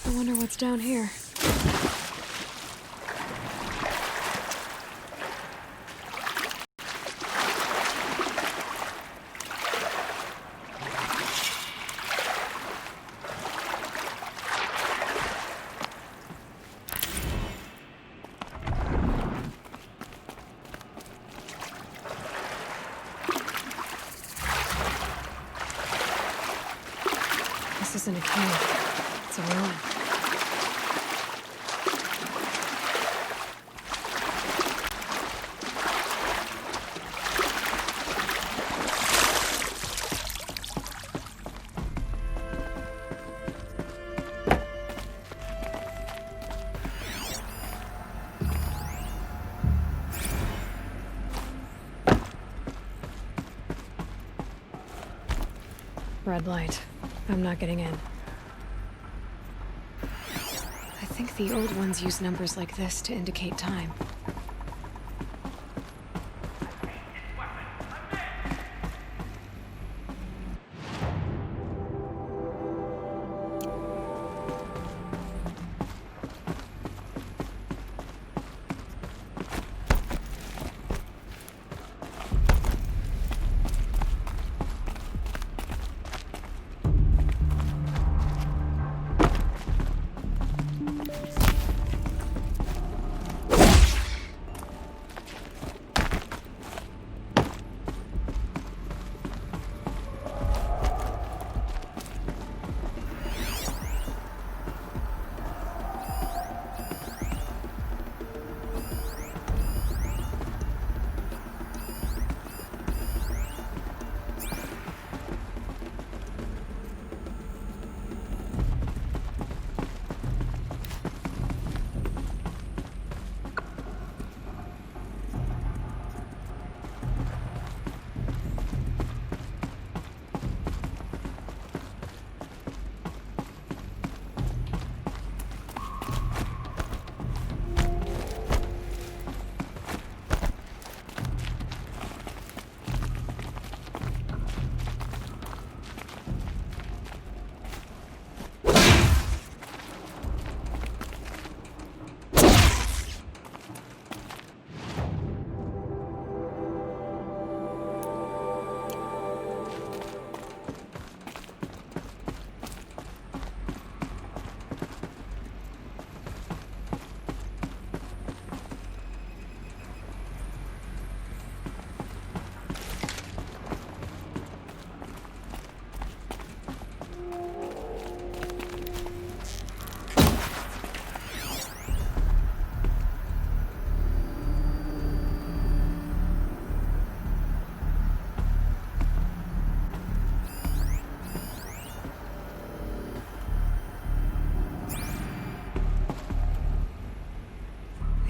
I wonder what's down here. This isn't a cave. It's a ruin. Red light. I'm not getting in. I think the old ones use numbers like this to indicate time.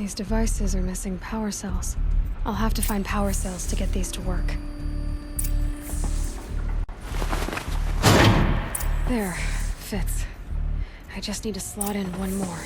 These devices are missing power cells. I'll have to find power cells to get these to work. There, fits. I just need to slot in one more.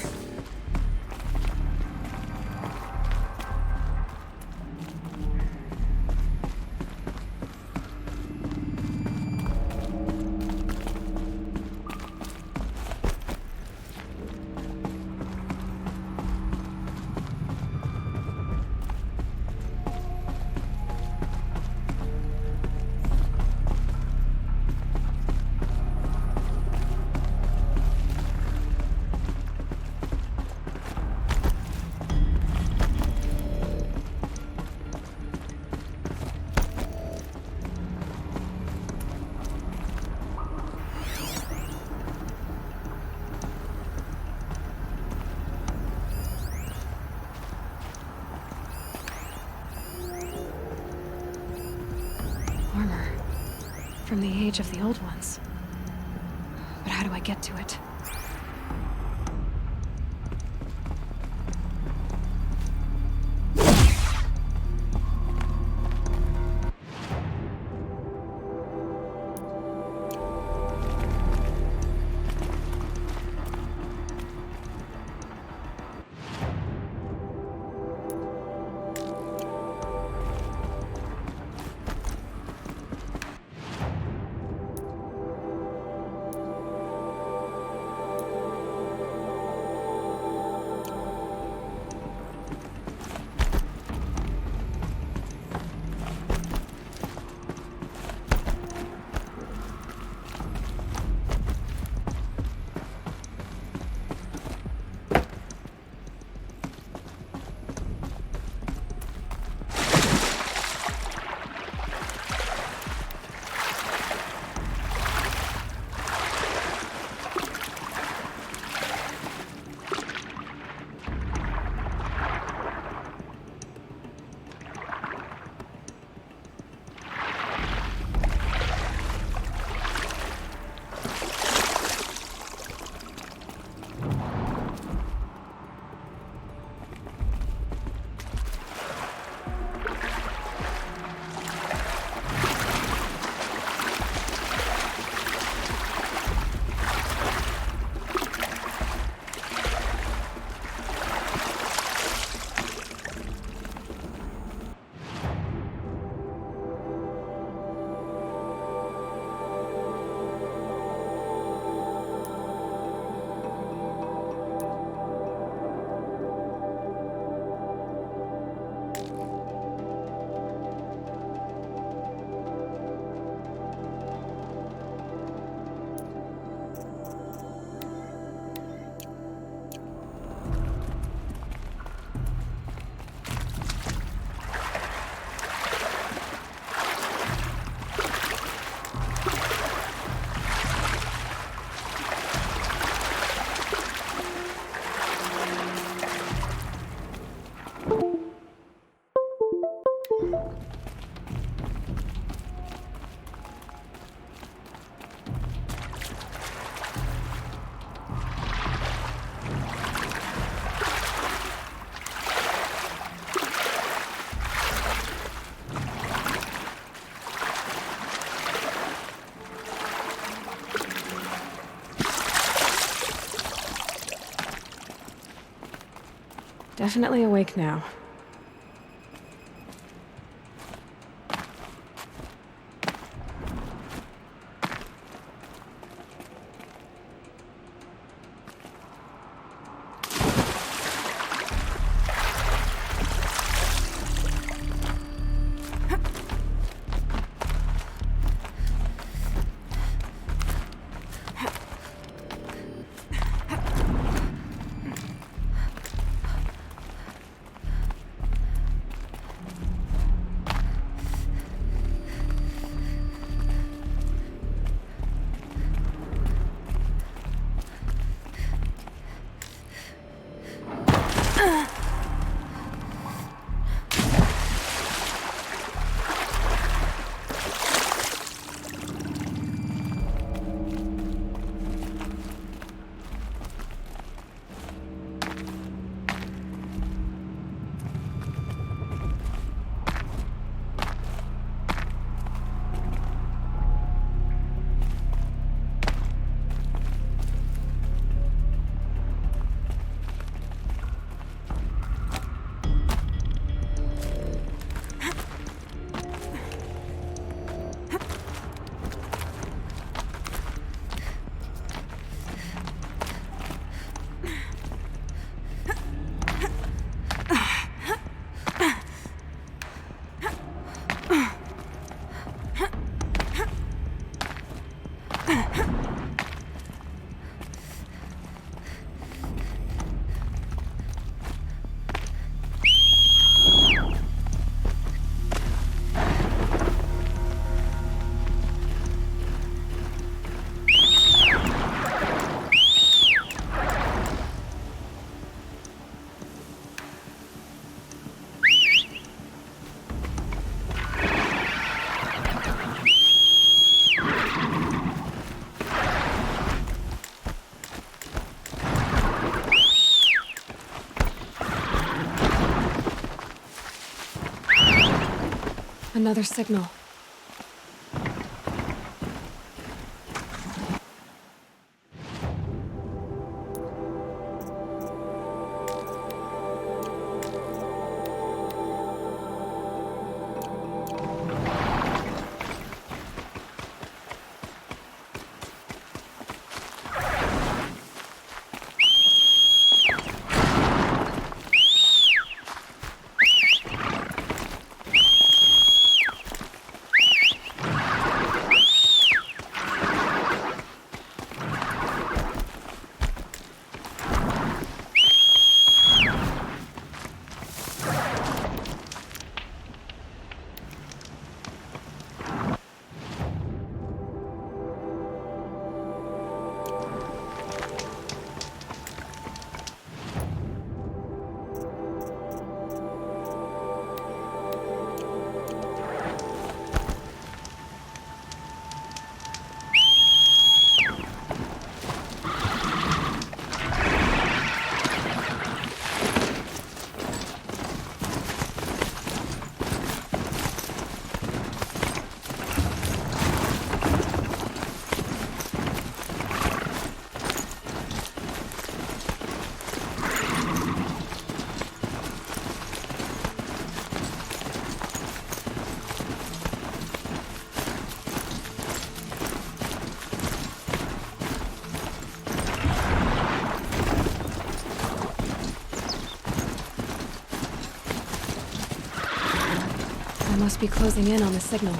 Armor. From the age of the old ones. But how do I get to it? Definitely awake now. Another signal. I must be closing in on the signal.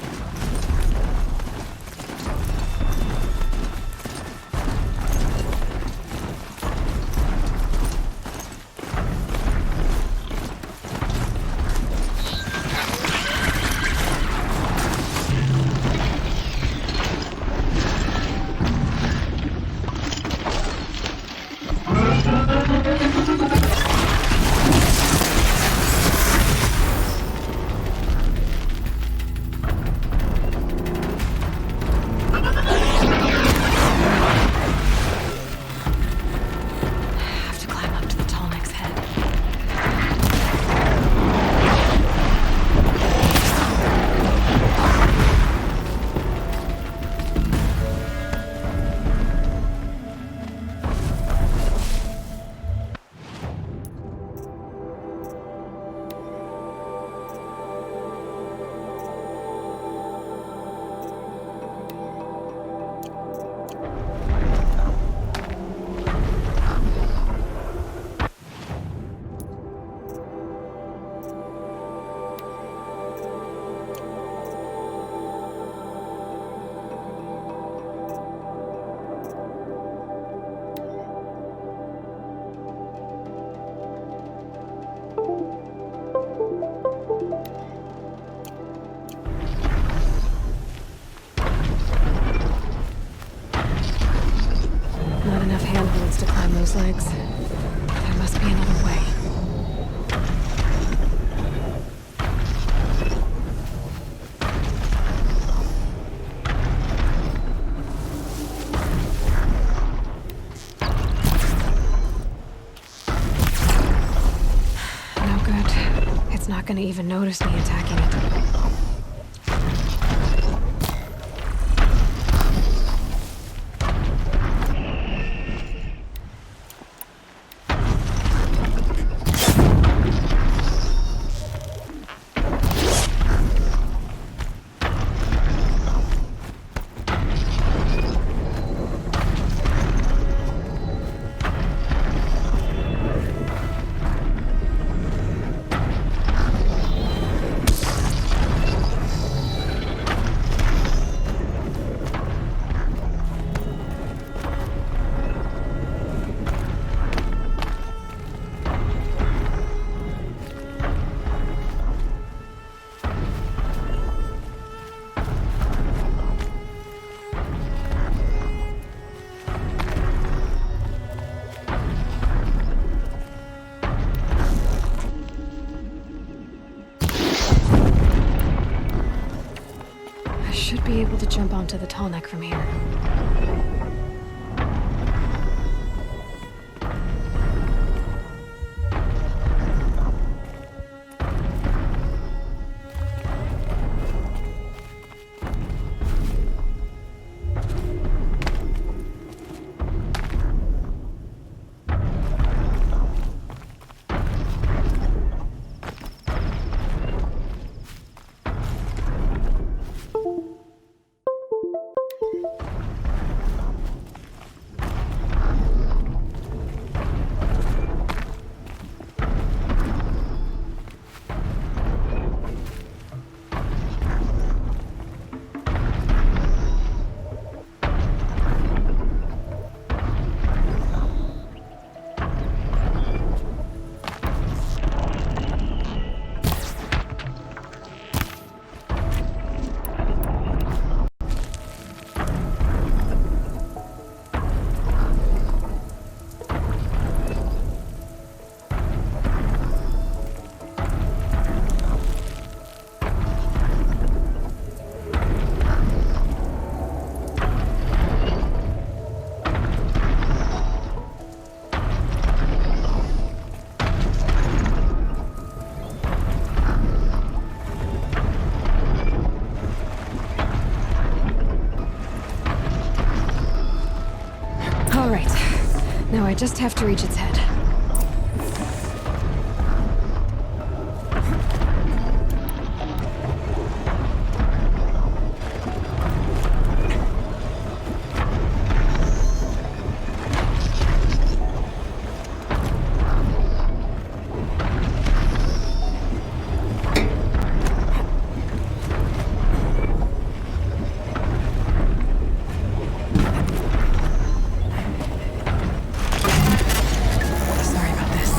Not enough handholds to climb those legs. There must be another way. No good. It's not gonna even notice me attacking it. Should be able to jump onto the tall neck from here. I just have to reach its head. Sorry about this.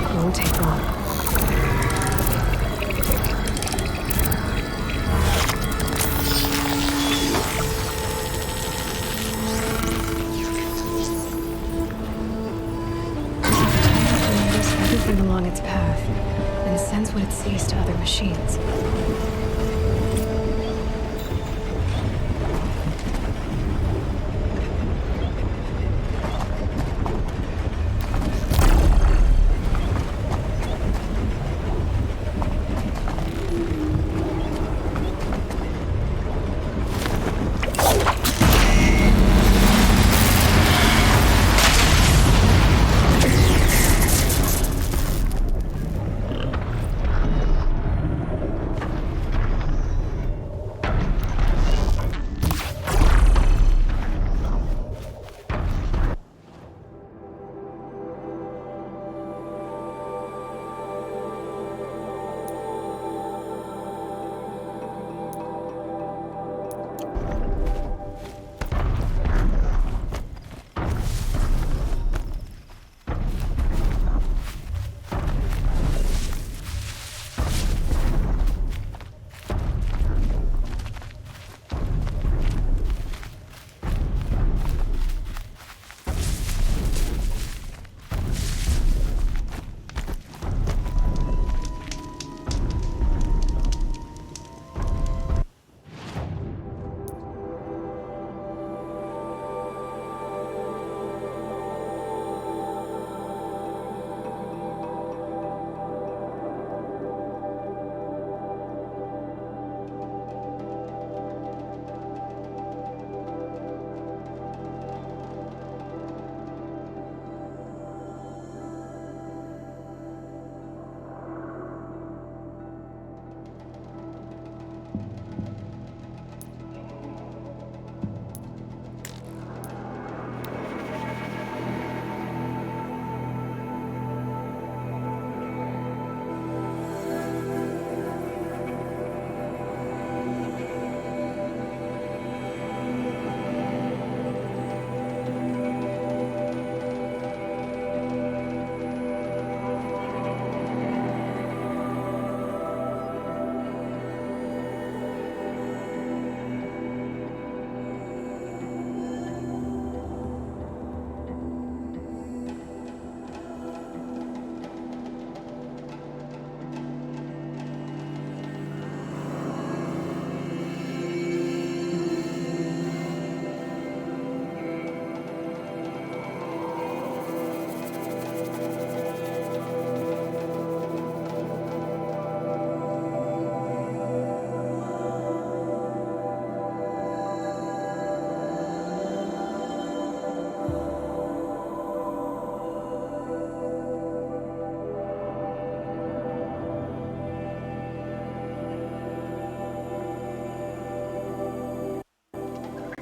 It won't take long. Notice everything along its path and sends what it sees to other machines.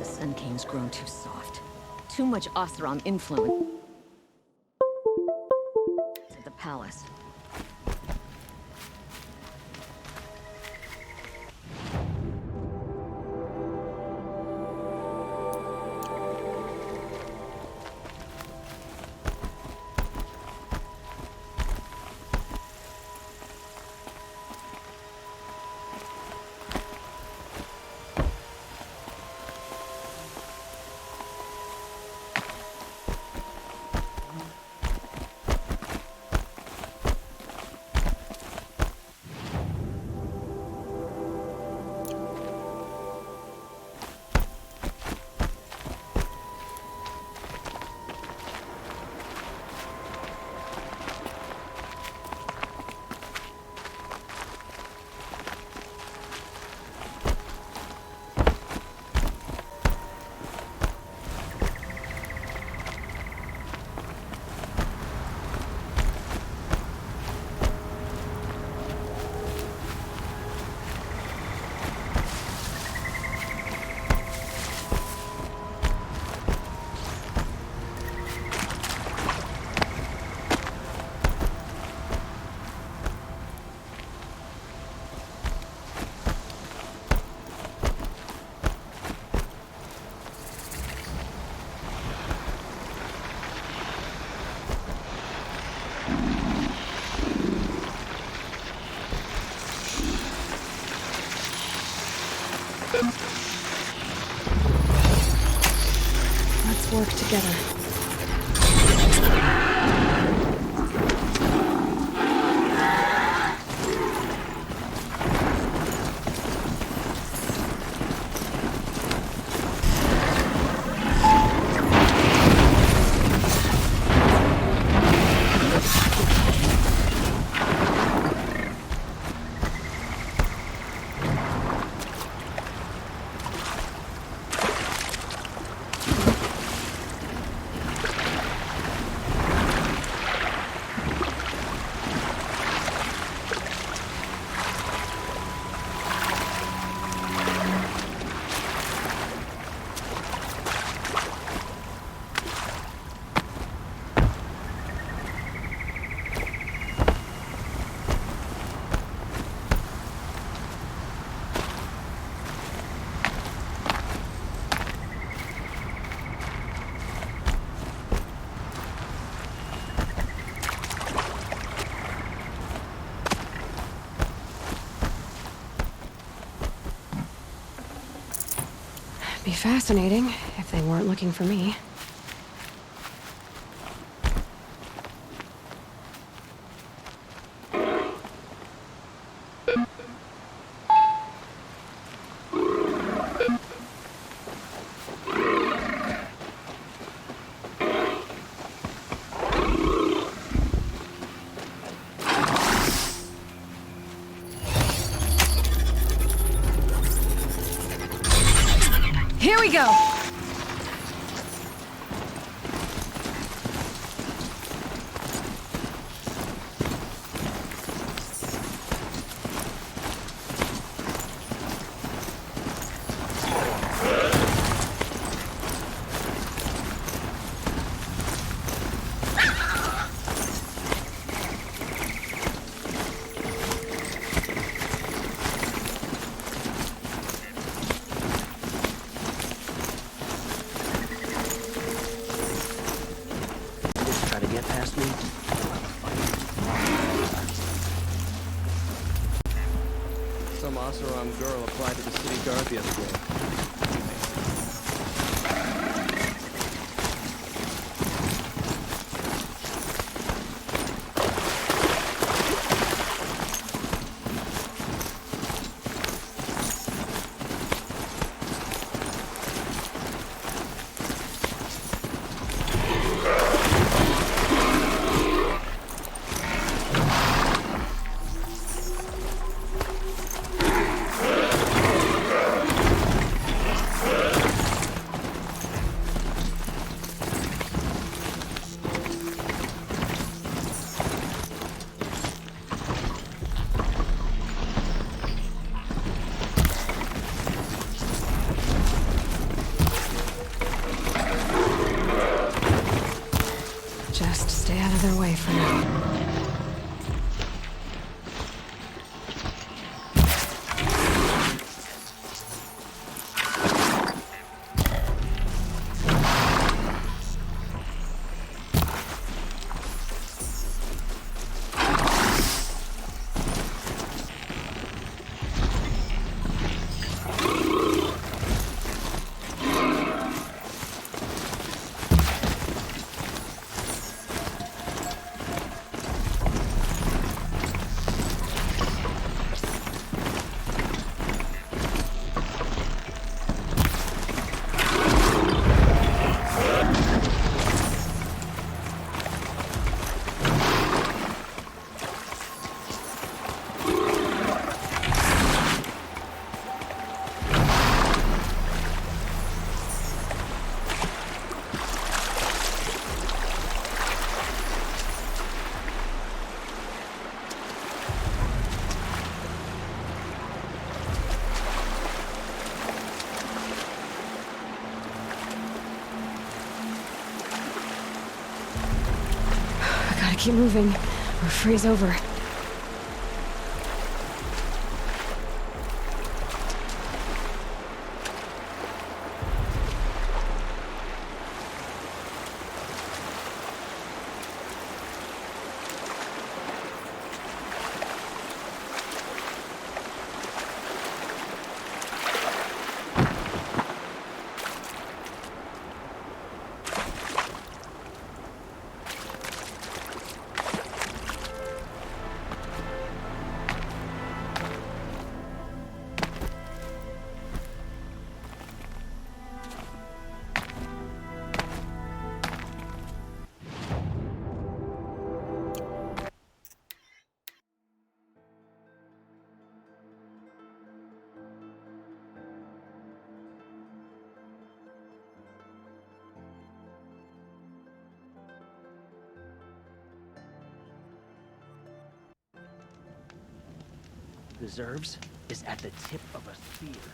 Sun King's grown too soft. Too much Oseram influence at the palace. Let's work together. Be fascinating if they weren't looking for me. Here we go! Some Oseram girl applied to the city guard yesterday. Just stay out of their way for now. Keep moving, or freeze over. The Zerbs is at the tip of a spear.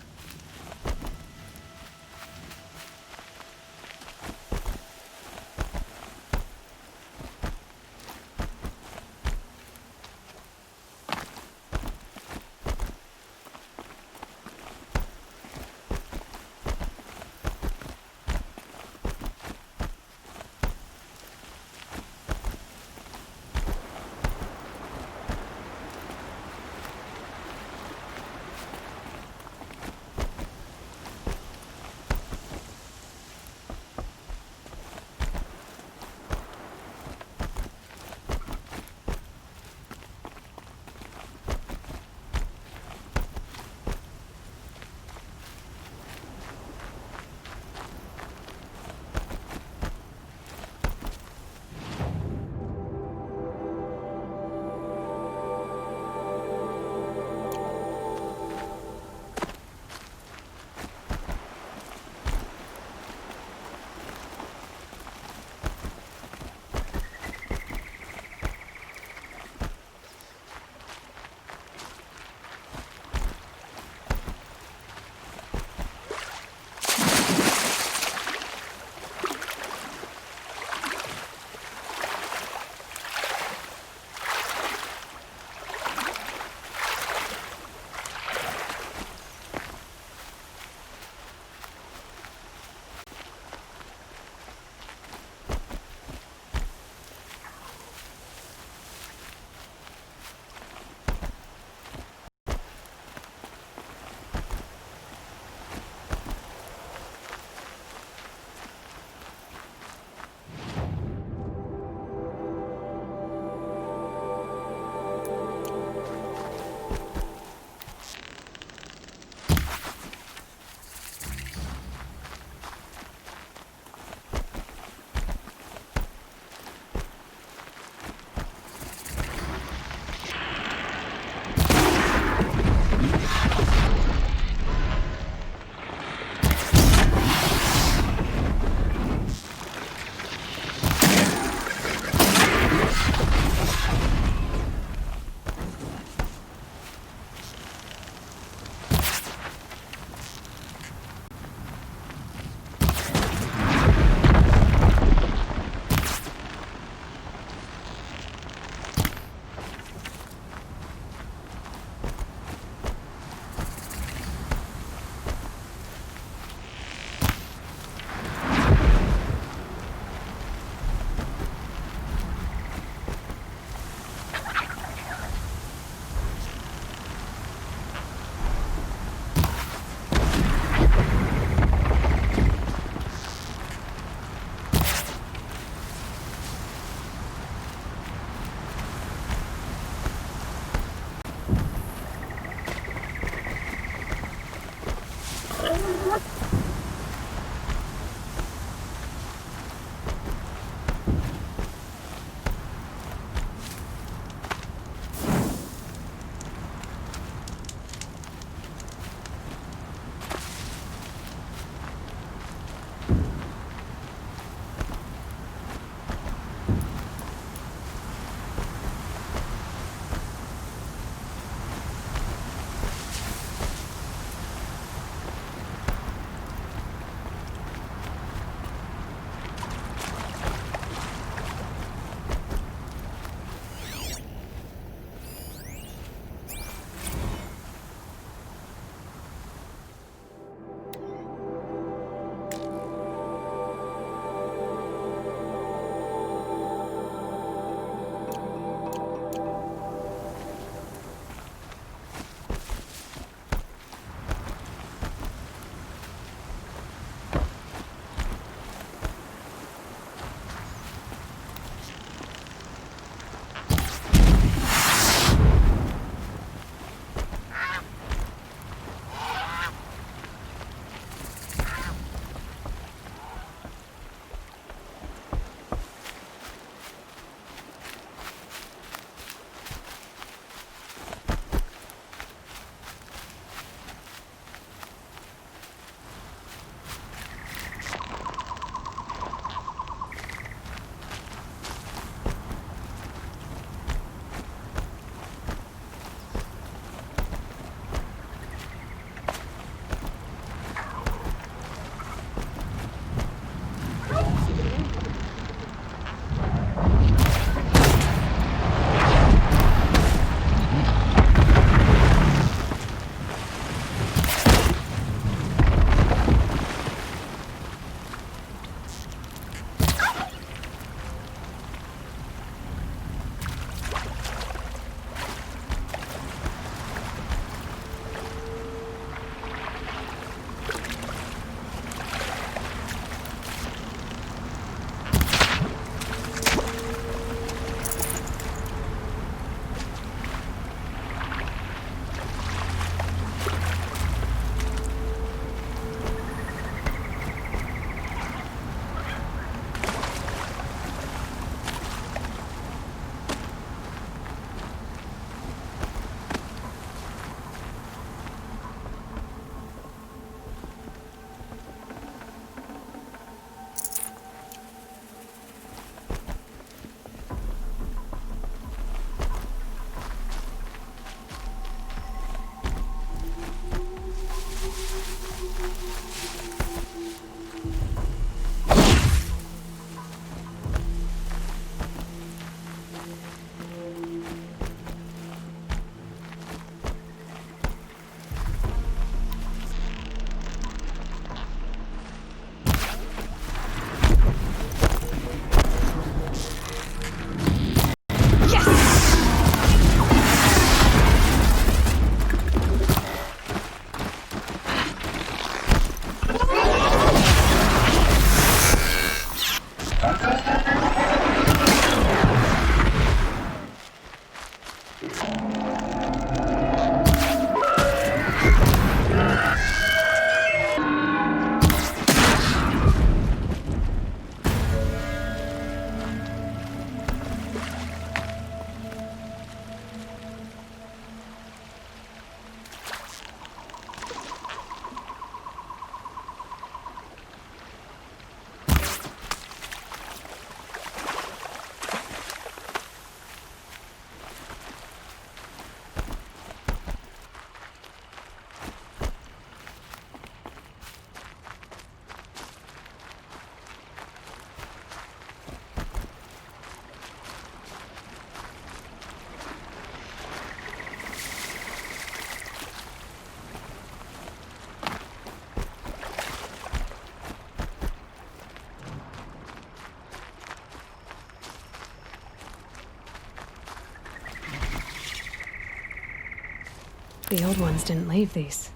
The old ones didn't leave these.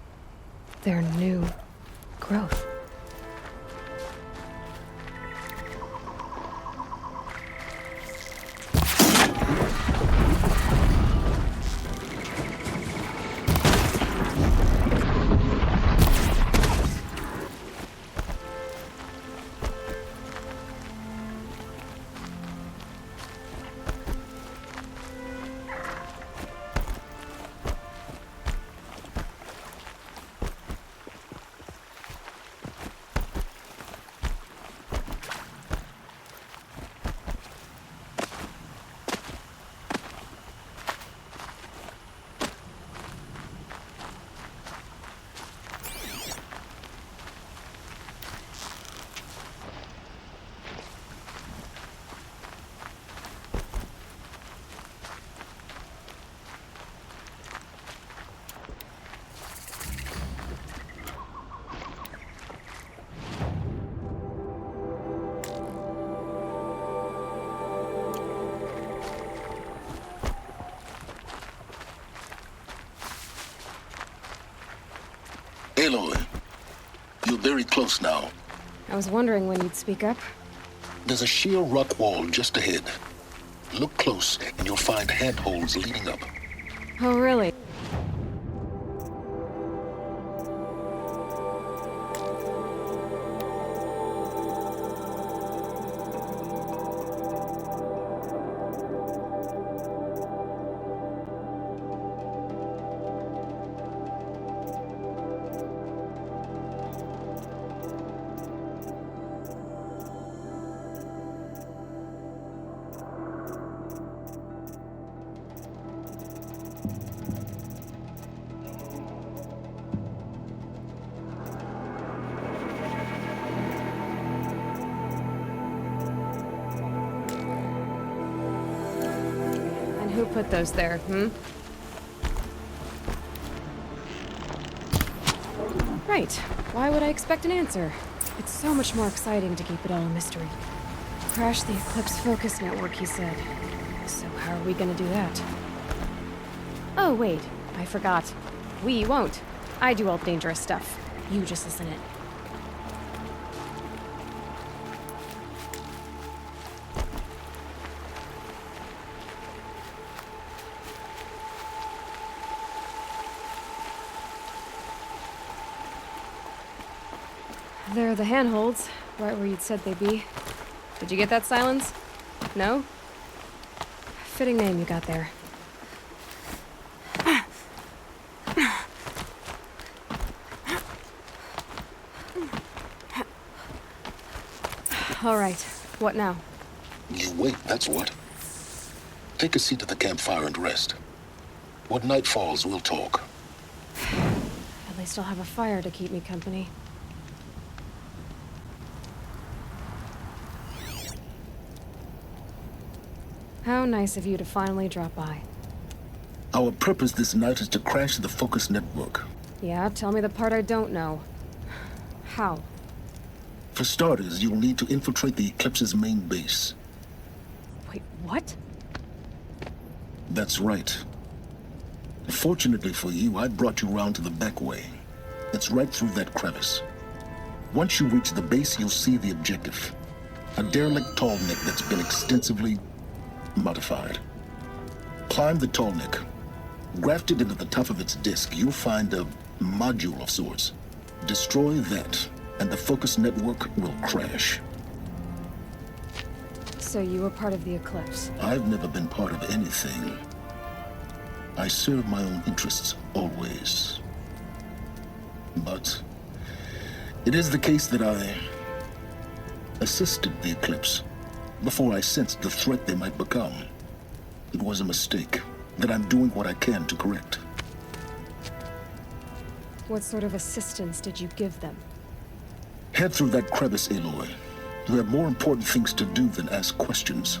They're new growth. Aloy, you're very close now. I was wondering when you'd speak up. There's a sheer rock wall just ahead. Look close, and you'll find handholds leading up. Oh, really? Who put those there, Right. Why would I expect an answer? It's so much more exciting to keep it all a mystery. Crash the Eclipse Focus Network, he said. So how are we gonna do that? Oh, wait. I forgot. We won't. I do all the dangerous stuff. You just listen in. There are the handholds, right where you'd said they'd be. Did you get that, Silence? No? Fitting name you got there. All right, what now? You wait, that's what. Take a seat at the campfire and rest. When night falls, we'll talk. At least I'll have a fire to keep me company. How nice of you to finally drop by. Our purpose this night is to crash the Focus Network. Yeah, tell me the part I don't know. How? For starters, you'll need to infiltrate the Eclipse's main base. Wait, what? That's right. Fortunately for you, I brought you round to the back way. It's right through that crevice. Once you reach the base, you'll see the objective. A derelict tall neck that's been extensively modified. Climb the tall neck. Grafted into the top of its disk, you'll find a module of sorts. Destroy that, and the Focus Network will crash. So you were part of the Eclipse? I've never been part of anything. I serve my own interests, always. But it is the case that I assisted the Eclipse before I sensed the threat they might become. It was a mistake that I'm doing what I can to correct. What sort of assistance did you give them? Head through that crevice, Aloy. You have more important things to do than ask questions.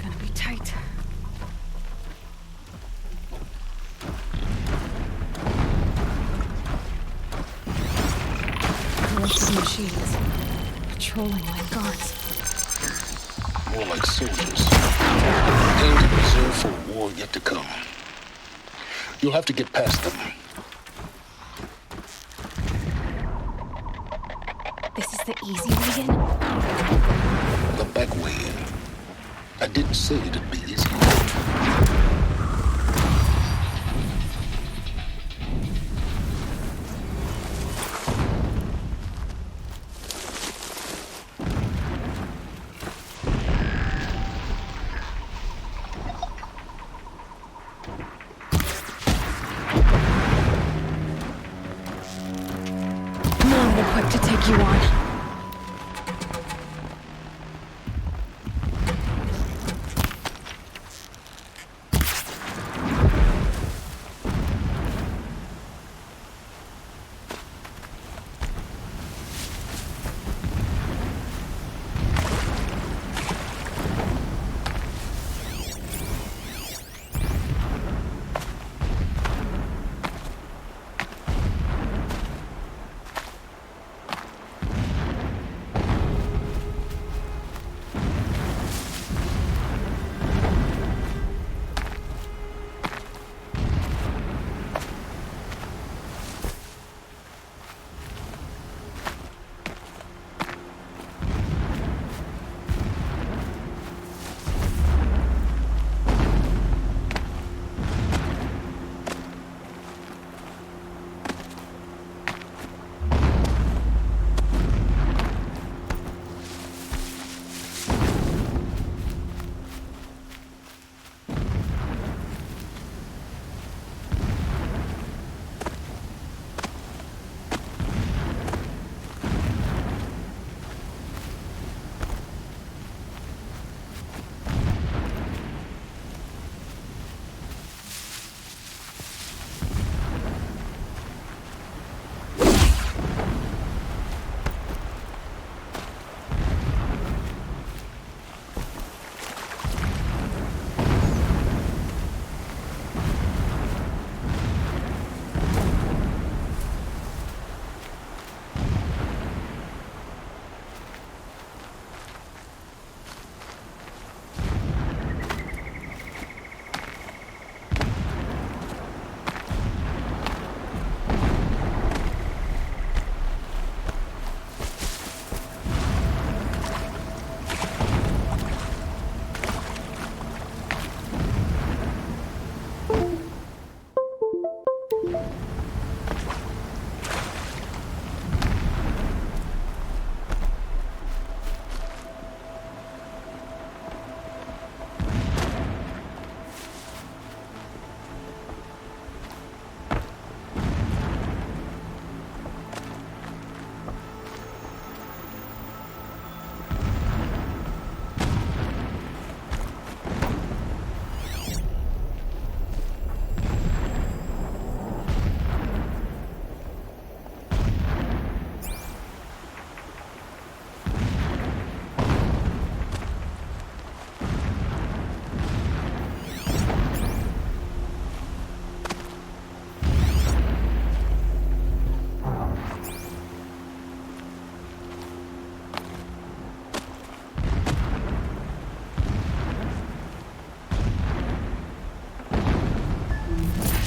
Gonna be tight. bunch of machines. Patrolling like guards. More like soldiers. Things in reserve for a war yet to come. You'll have to get past them. This is the easy way in? The back way in. I didn't say it'd be easy. Not equipped to take you on.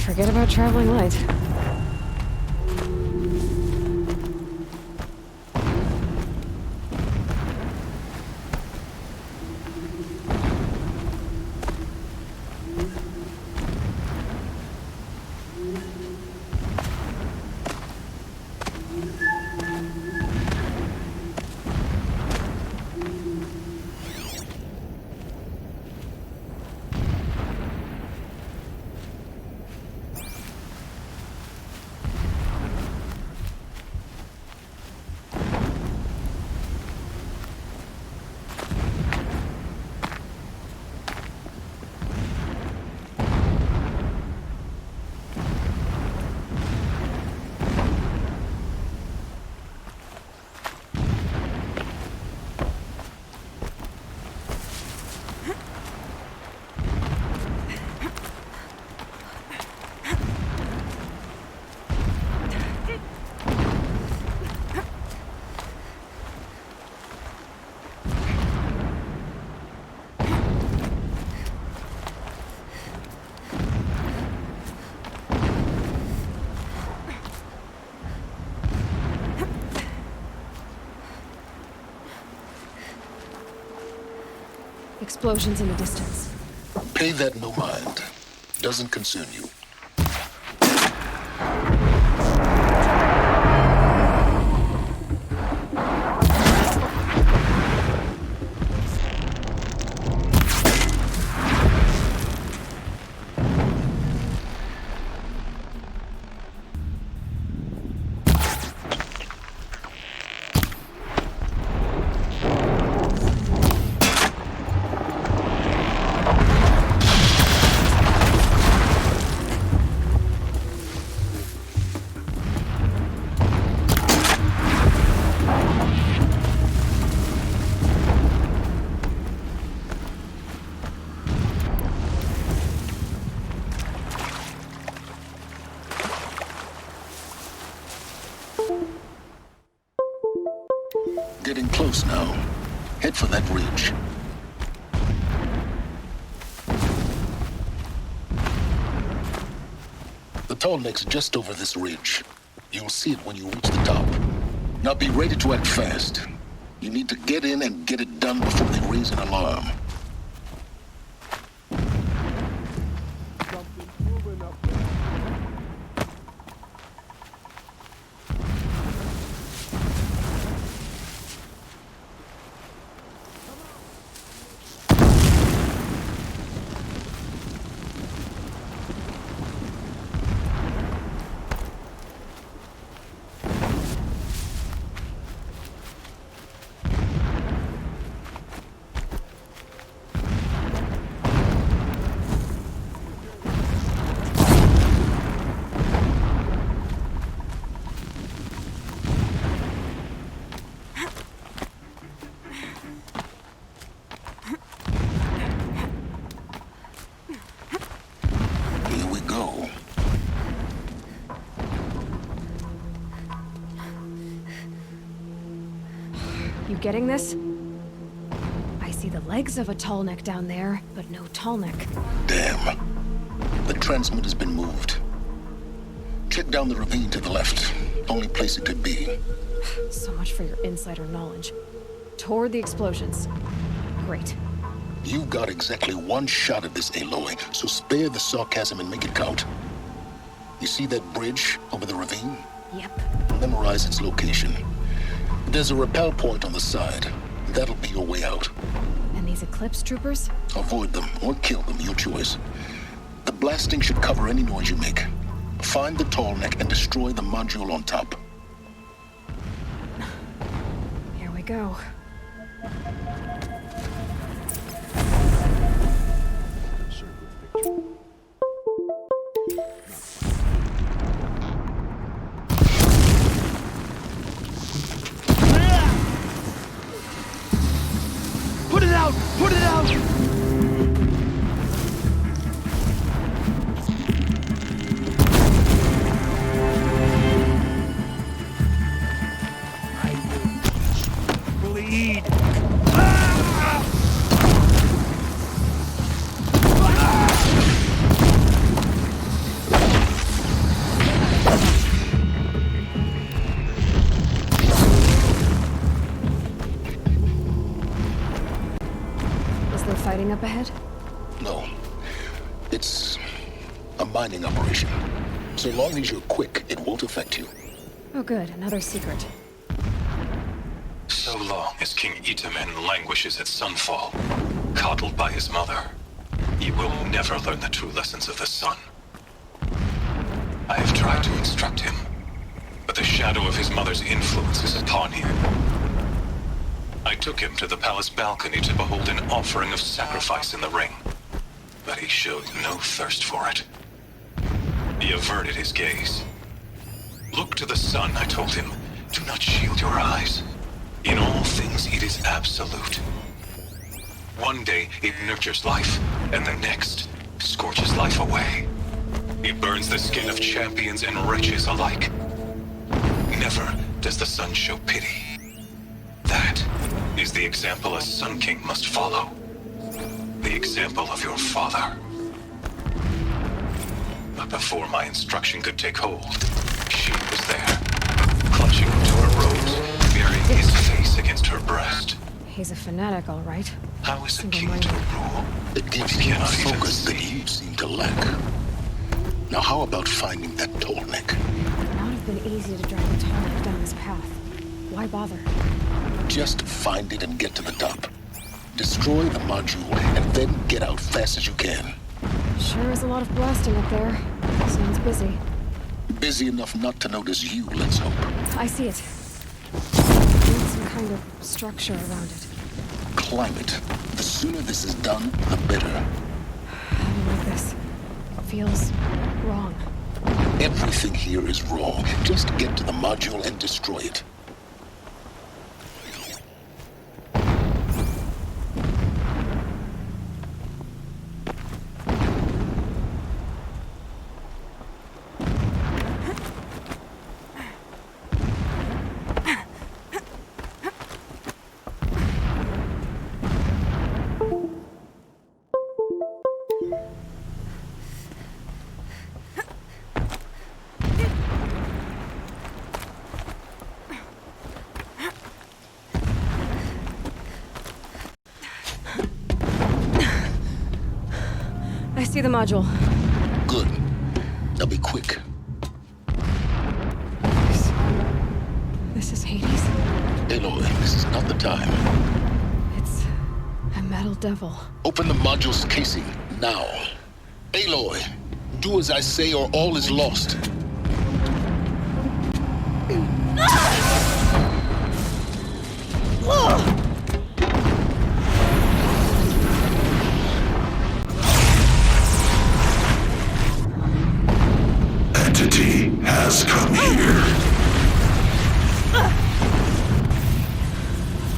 Forget about traveling light. Explosions in the distance. Pay that no mind. Doesn't concern you. Getting close now. Head for that ridge. The tall neck's just over this ridge. You'll see it when you reach the top. Now be ready to act fast. You need to get in and get it done before they raise an alarm. You getting this? I see the legs of a tall neck down there, but no tall neck. Damn. The transmitter's been moved. Check down the ravine to the left. Only place it could be. So much for your insider knowledge. Toward the explosions. Great. You've got exactly one shot at this, Aloy, so spare the sarcasm and make it count. You see that bridge over the ravine? Yep. Memorize its location. There's a rappel point on the side. That'll be your way out. And these Eclipse troopers? Avoid them or kill them, your choice. The blasting should cover any noise you make. Find the tall neck and destroy the module on top. Here we go. Put it out! Put it out! Bleed! Fighting up ahead? No. It's a mining operation. So long as you're quick, it won't affect you. Oh good, another secret. So long as King Itamen languishes at Sunfall, coddled by his mother, he will never learn the true lessons of the sun. I have tried to instruct him, but the shadow of his mother's influence is upon him. I took him to the palace balcony to behold an offering of sacrifice in the ring, but he showed no thirst for it. He averted his gaze. Look to the sun, I told him. Do not shield your eyes. In all things, it is absolute. One day, it nurtures life, and the next, scorches life away. It burns the skin of champions and wretches alike. Never does the sun show pity. That is the example a Sun King must follow. The example of your father. But before my instruction could take hold, she was there, clutching into her robes, burying his face against her breast. He's a fanatic, all right. How is the king to rule? It gives him a focus that you seem to lack. Now how about finding that Tallneck? It would not have been easy to drag the Tallneck down this path. Why bother? Just find it and get to the top. Destroy the module and then get out fast as you can. Sure is a lot of blasting up there. Sounds busy. Busy enough not to notice you, let's hope. I see it. Need some kind of structure around it. Climb it. The sooner this is done, the better. I don't like this. Feels wrong. Everything here is wrong. Just get to the module and destroy it. I see the module. Good. Now be quick. This is Hades? Aloy, this is not the time. It's a metal devil. Open the module's casing, now. Aloy, do as I say or all is lost. Entity has come here.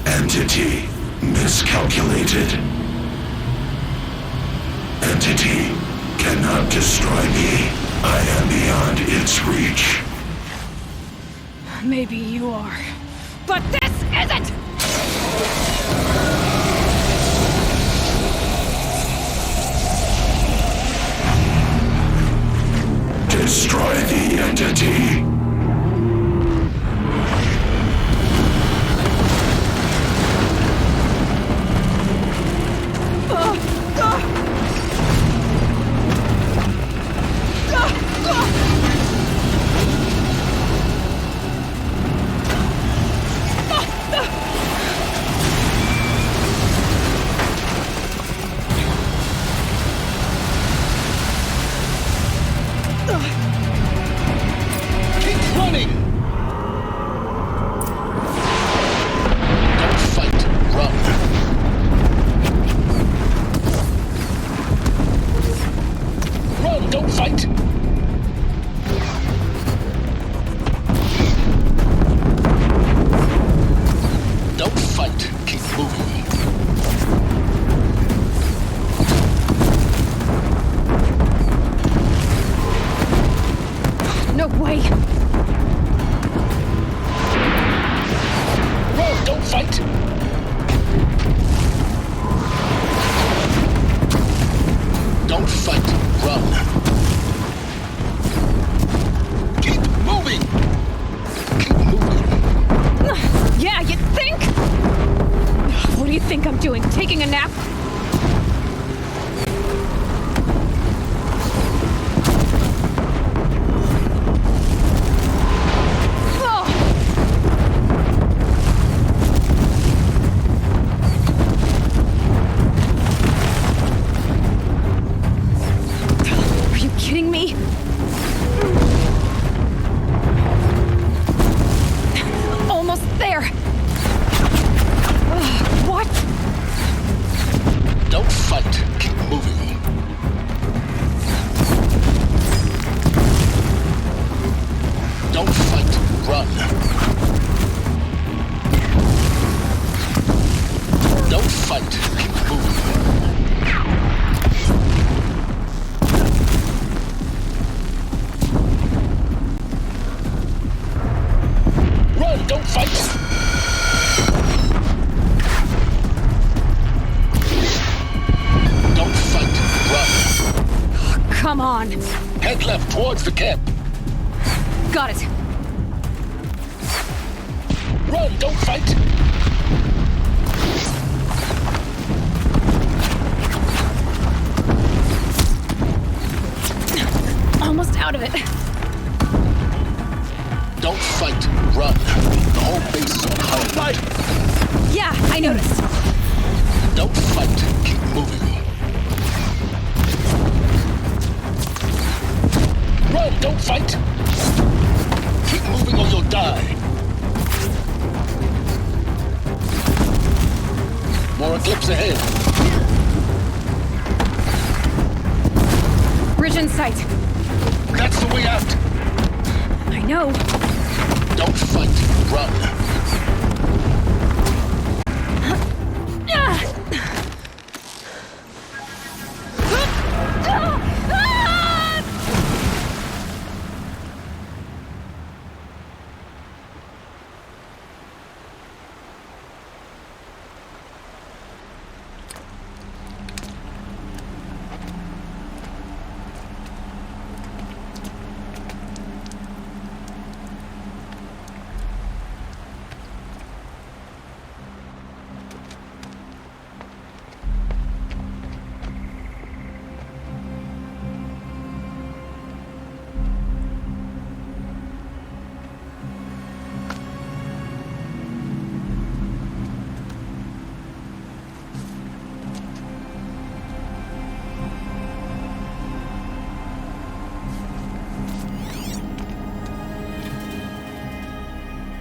Entity miscalculated. Entity cannot destroy me. I am beyond its reach. Maybe you are. But this isn't! Destroy the entity. Keep running! Don't fight, run. Run, don't fight! Don't fight, keep moving. No way! Run, don't fight! Don't fight, run. Keep moving! Keep moving. Yeah, you think? What do you think I'm doing? Taking a nap? Are you kidding me? Almost there. What? Don't fight, keep moving. Don't fight, run. Don't fight, keep moving. Run, don't fight! Don't fight, run. Come on. Head left towards the camp. Got it. Run, don't fight! out of it. Don't fight. Run. The whole base is on high alert. Yeah, I noticed. Don't fight. Keep moving. Run! Don't fight! Keep moving or you'll die. More Eclipse ahead. Bridge in sight. That's the way out. I know. Don't fight. Run.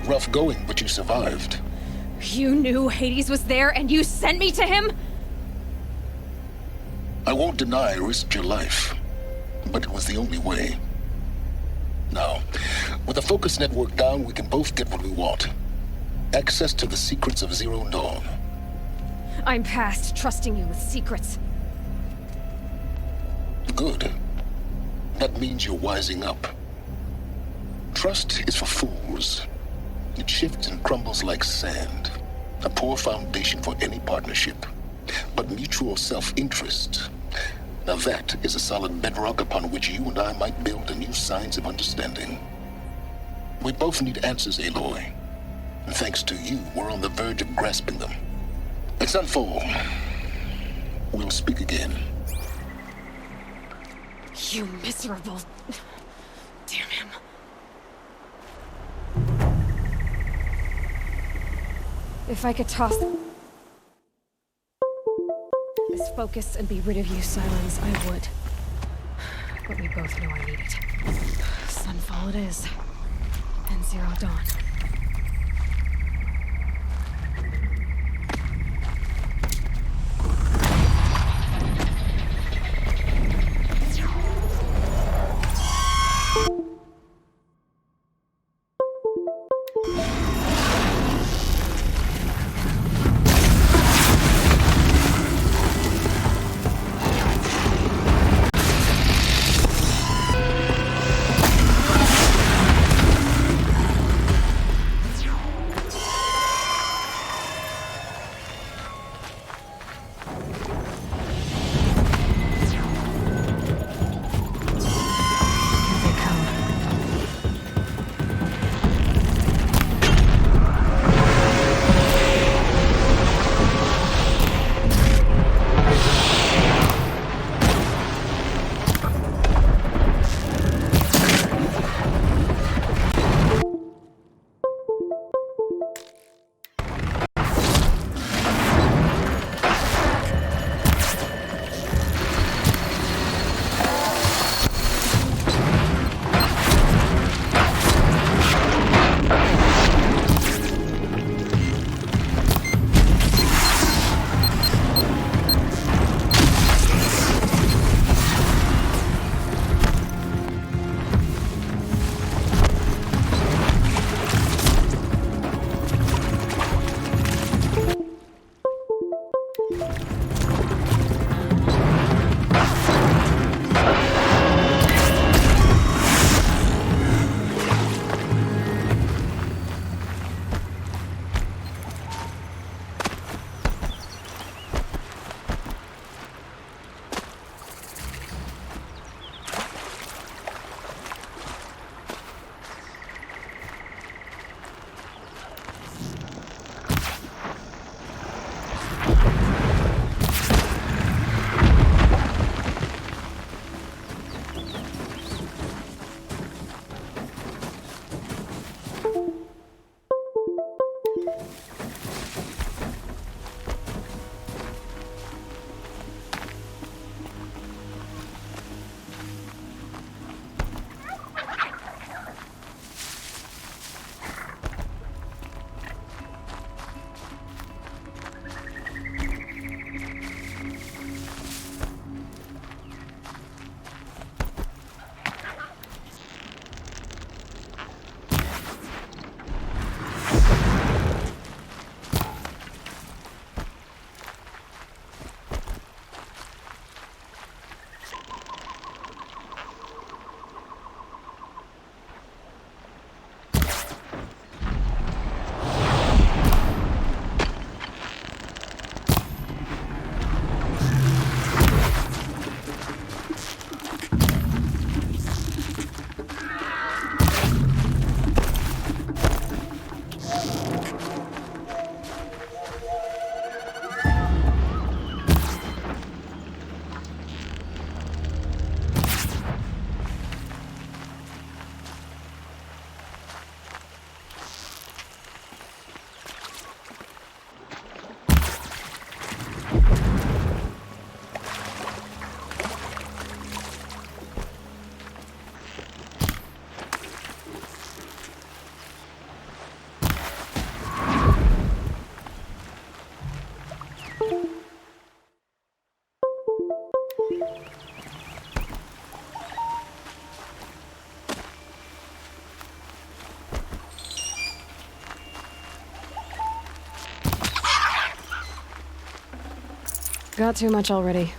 Rough going, but you survived. You knew Hades was there and you sent me to him? I won't deny I risked your life, but it was the only way. Now, with the focus network down, we can both get what we want. Access to the secrets of Zero Dawn. I'm past trusting you with secrets. Good. That means you're wising up. Trust is for fools. It shifts and crumbles like sand. A poor foundation for any partnership. But mutual self-interest, now that is a solid bedrock upon which you and I might build a new science of understanding. We both need answers, Aloy. And thanks to you, we're on the verge of grasping them. It's unfold. We'll speak again. You miserable... Damn him. If I could toss this focus and be rid of you, Silence, I would. But we both know I need it. Sunfall it is. And Zero Dawn. Got too much already.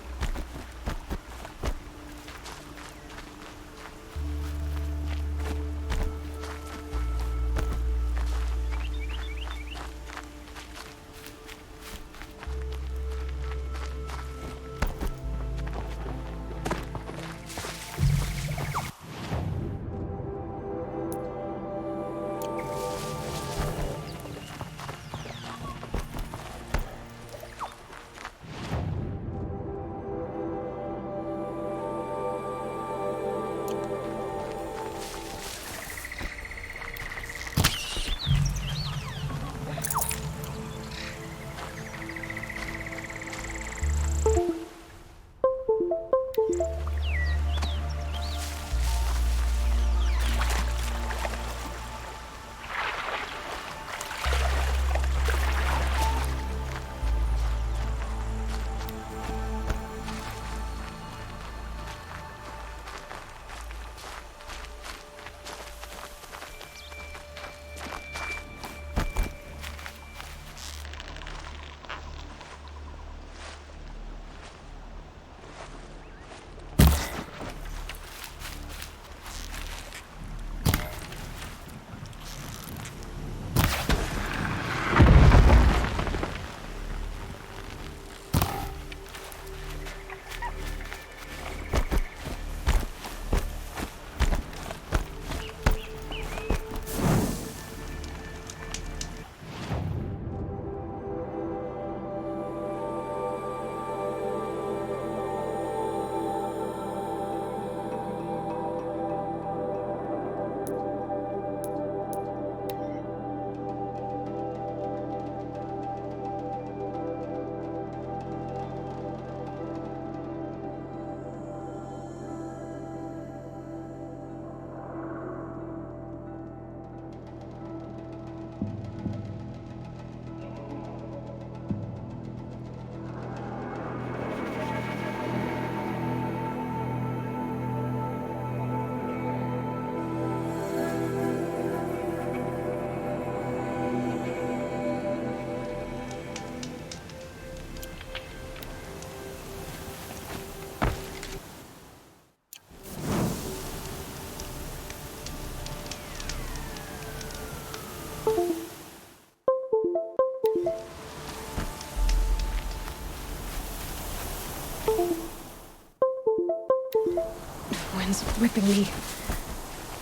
Wind's whipping me.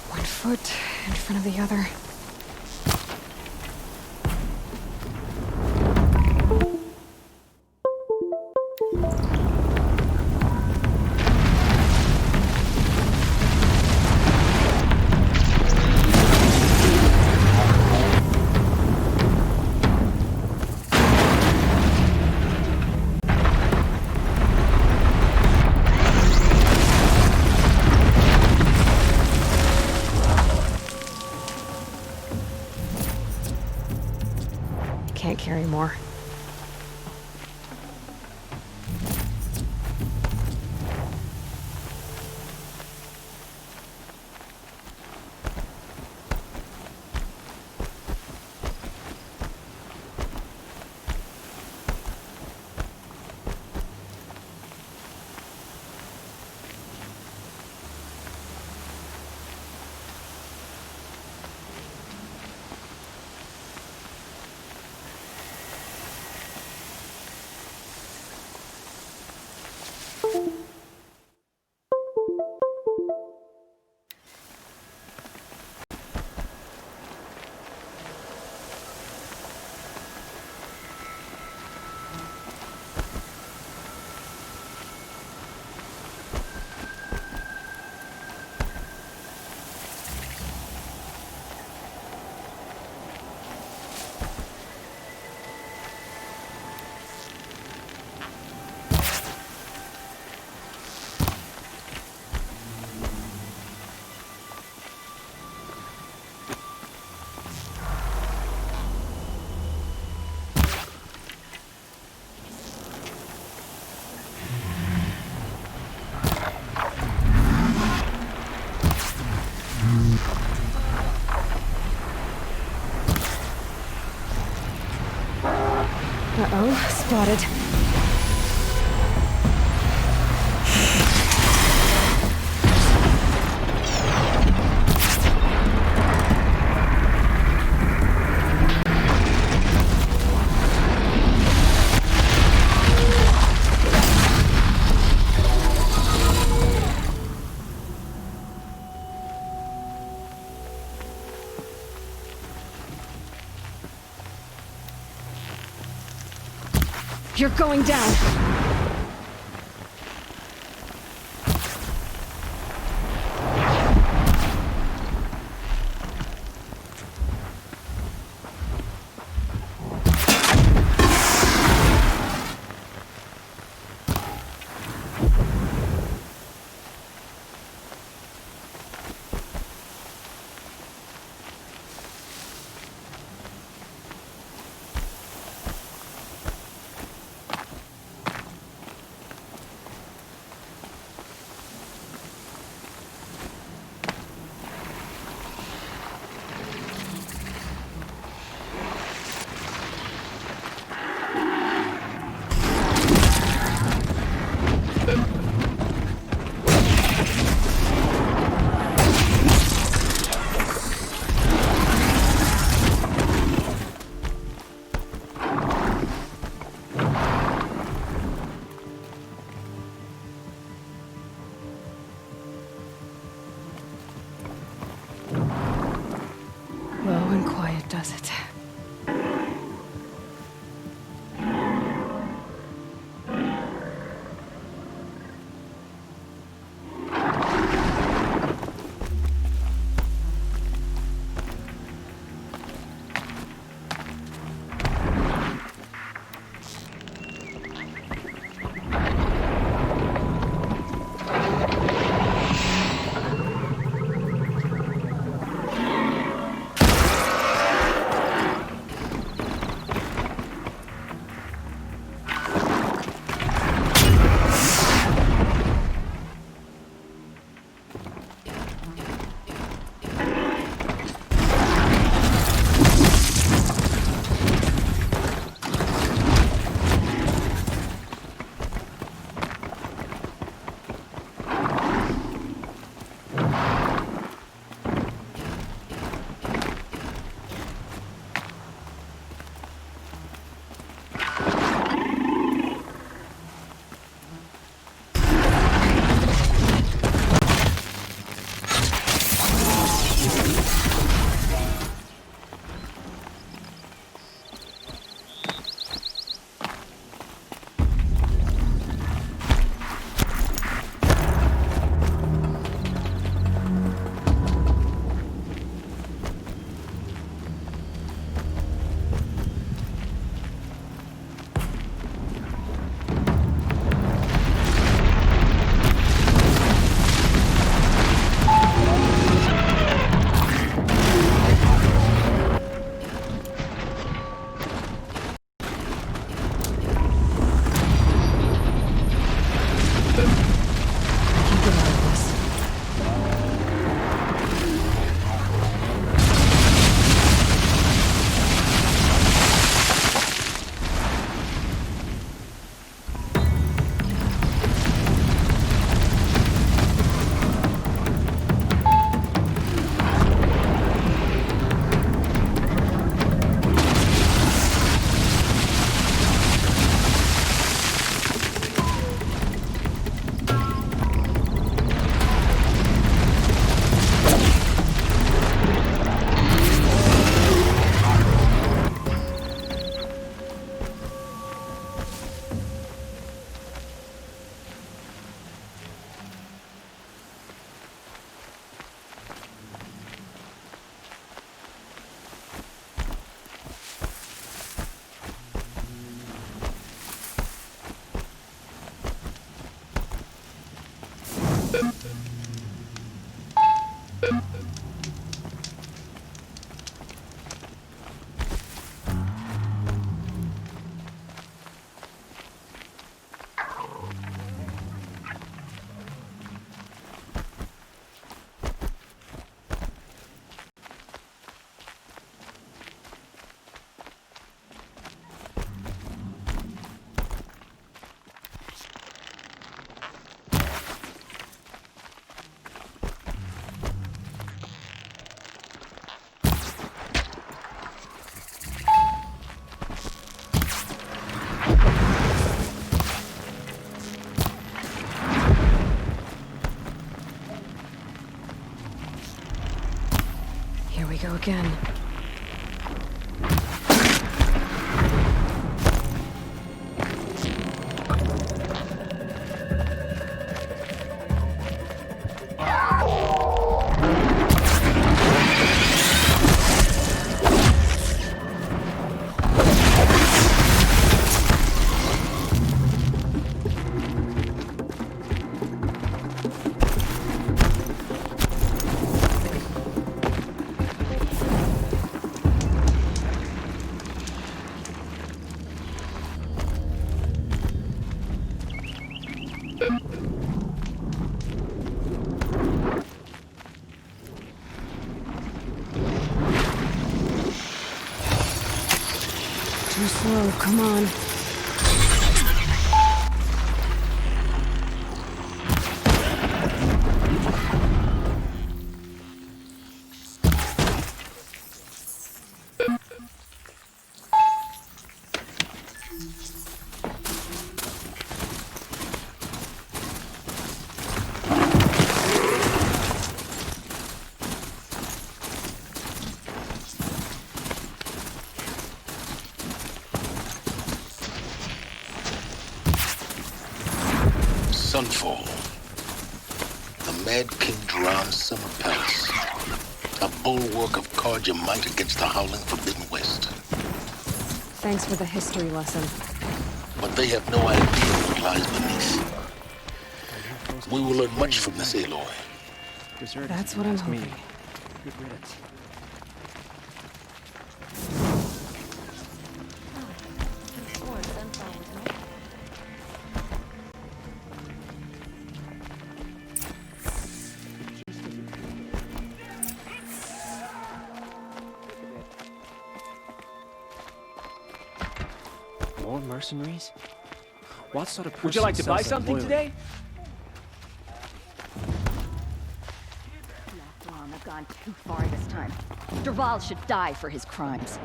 One foot in front of the other. can't carry more. Uh-oh, spotted. You're going down! again. Too slow, come on. Sunfall. The Mad King Duran's summer palace. A bulwark of cards your might against the howling Forbidden West. Thanks for the history lesson. But they have no idea what lies beneath. We will learn much from this Aloy. That's what I'm hoping. Good riddance. More mercenaries? What sort of person Would you like to buy sells something loyalty? today? I've gone too far this time. Derval should die for his crimes.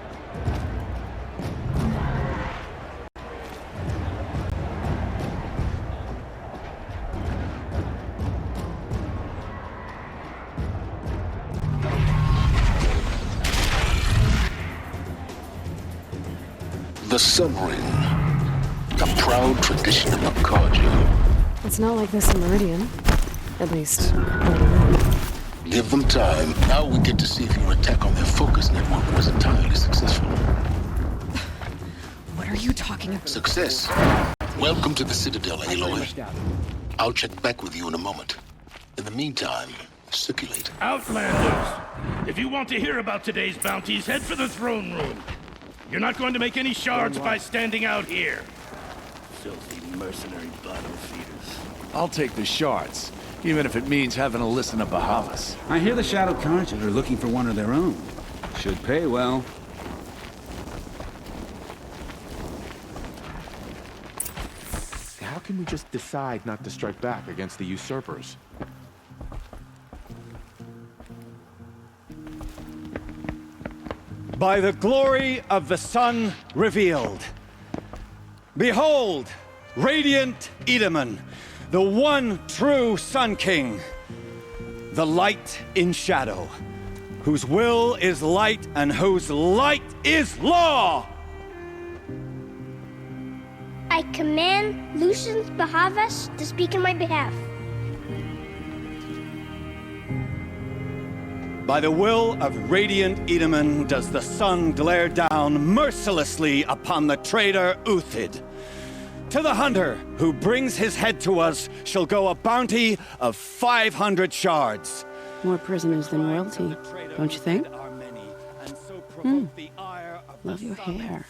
The Sun Ring. A proud tradition of Akarja. It's not like this in Meridian. At least, Give them time. Now we get to see if your attack on their focus network was entirely successful. what are you talking about? Success. Welcome to the Citadel, Aloy. I'll check back with you in a moment. In the meantime, circulate. Outlanders! If you want to hear about today's bounties, head for the throne room. You're not going to make any shards by standing out here. Filthy mercenary bottom feeders. I'll take the shards, even if it means having to listen to Bahavas. I hear the Shadow Cards are looking for one of their own. Should pay well. How can we just decide not to strike back against the usurpers? By the glory of the sun revealed. Behold, radiant Edaman, the one true Sun King. The light in shadow, whose will is light and whose light is law! I command Lucius Bahavas to speak in my behalf. By the will of radiant Edaman does the sun glare down mercilessly upon the traitor Uthid. To the hunter who brings his head to us shall go a bounty of 500 shards. More prisoners than royalty, don't you think? Love your hair.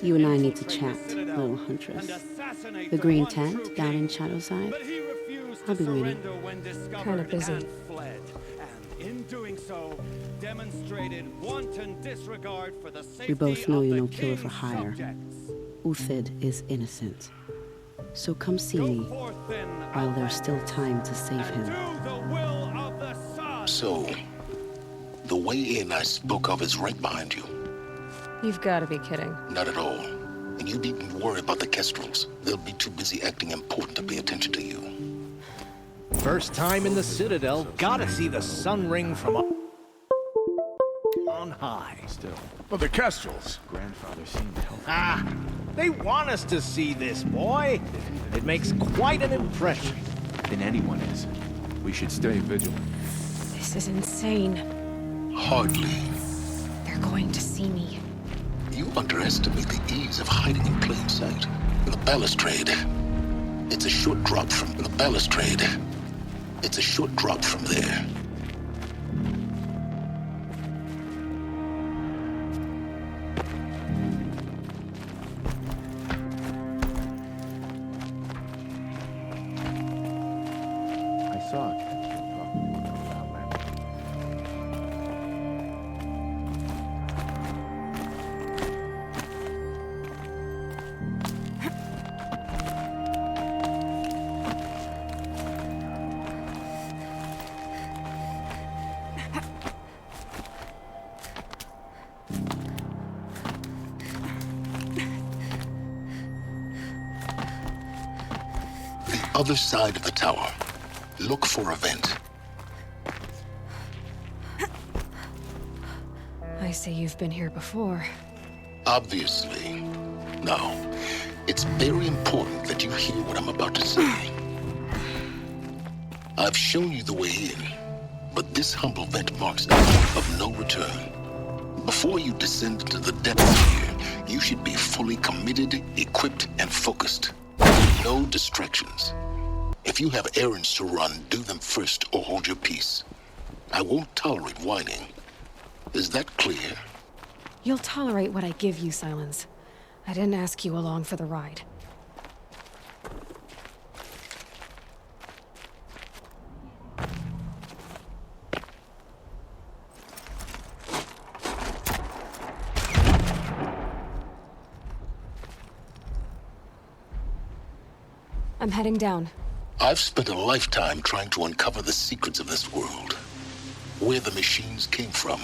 You and I need to chat, little huntress. The green tent down in Shadowside. I'll be waiting. Kind of busy. In doing so, demonstrated wanton disregard for the safety We both know of you're the no killer for king's hire. subjects. Uthid is innocent. So come see me while there's still time to save him. So, the way in I spoke of is right behind you. You've got to be kidding. Not at all. And you needn't worry about the Kestrels. They'll be too busy acting important to pay attention to you. First time in the Citadel, gotta see the sun ring from on high. Still. But the Kestrels. Grandfather seemed healthy. Ah, they want us to see this, boy. It makes quite an impression. Than anyone is. We should stay vigilant. This is insane. Hardly. They're going to see me. You underestimate the ease of hiding in plain sight. The balustrade. It's a short drop from the balustrade. It's a short drop from there. I saw a Kestrel talking to another Outlander. Other side of the tower. Look for a vent. I see you've been here before. Obviously. Now, it's very important that you hear what I'm about to say. I've shown you the way in, but this humble vent marks a point of no return. Before you descend into the depths here, you should be fully committed, equipped, and focused. No distractions. If you have errands to run, do them first or hold your peace. I won't tolerate whining. Is that clear? You'll tolerate what I give you, Silence. I didn't ask you along for the ride. I'm heading down. I've spent a lifetime trying to uncover the secrets of this world. Where the machines came from.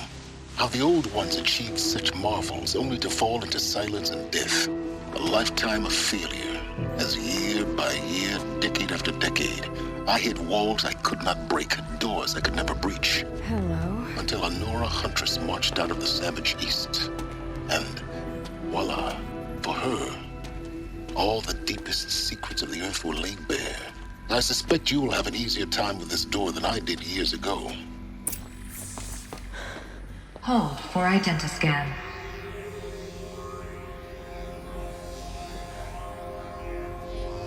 How the old ones achieved such marvels only to fall into silence and death. A lifetime of failure. As year by year, decade after decade, I hit walls I could not break, doors I could never breach. Hello. Until a Nora huntress marched out of the savage east. And voila, for her, all the deepest secrets of the earth were laid bare. I suspect you will have an easier time with this door than I did years ago. Hold for identiscan.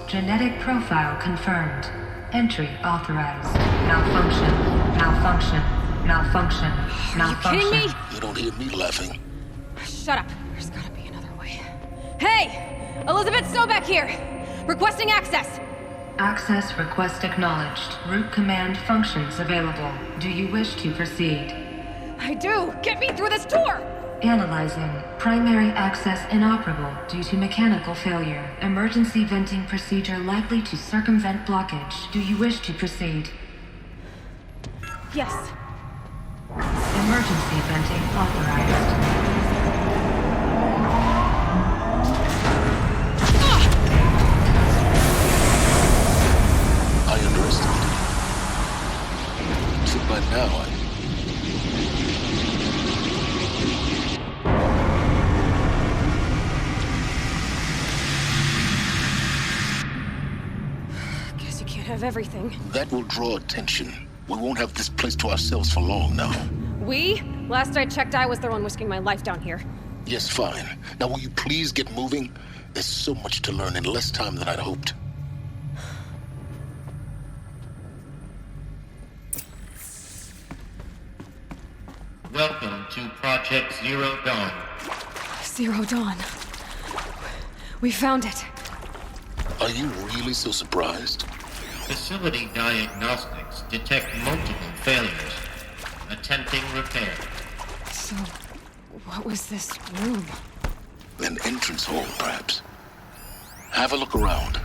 Genetic profile confirmed. Entry authorized. Malfunction. Malfunction. Malfunction. Malfunction. Are you kidding me? You don't hear me laughing. Shut up. There's gotta be another way. Hey! Elizabeth Sobeck here! Requesting access! Access request acknowledged. Root command functions available. Do you wish to proceed? I do! Get me through this door! Analyzing. Primary access inoperable due to mechanical failure. Emergency venting procedure likely to circumvent blockage. Do you wish to proceed? Yes. Emergency venting authorized. I underestimated. So by now, Guess you can't have everything. that will draw attention. We won't have this place to ourselves for long now. We? Last I checked, I was the one risking my life down here. Yes, fine. Now will you please get moving? There's so much to learn in less time than I'd hoped. Welcome to Project Zero Dawn. Zero Dawn. We found it. Are you really so surprised? Facility diagnostics detect multiple failures. Attempting repair. So, what was this room? An entrance hall, perhaps. Have a look around.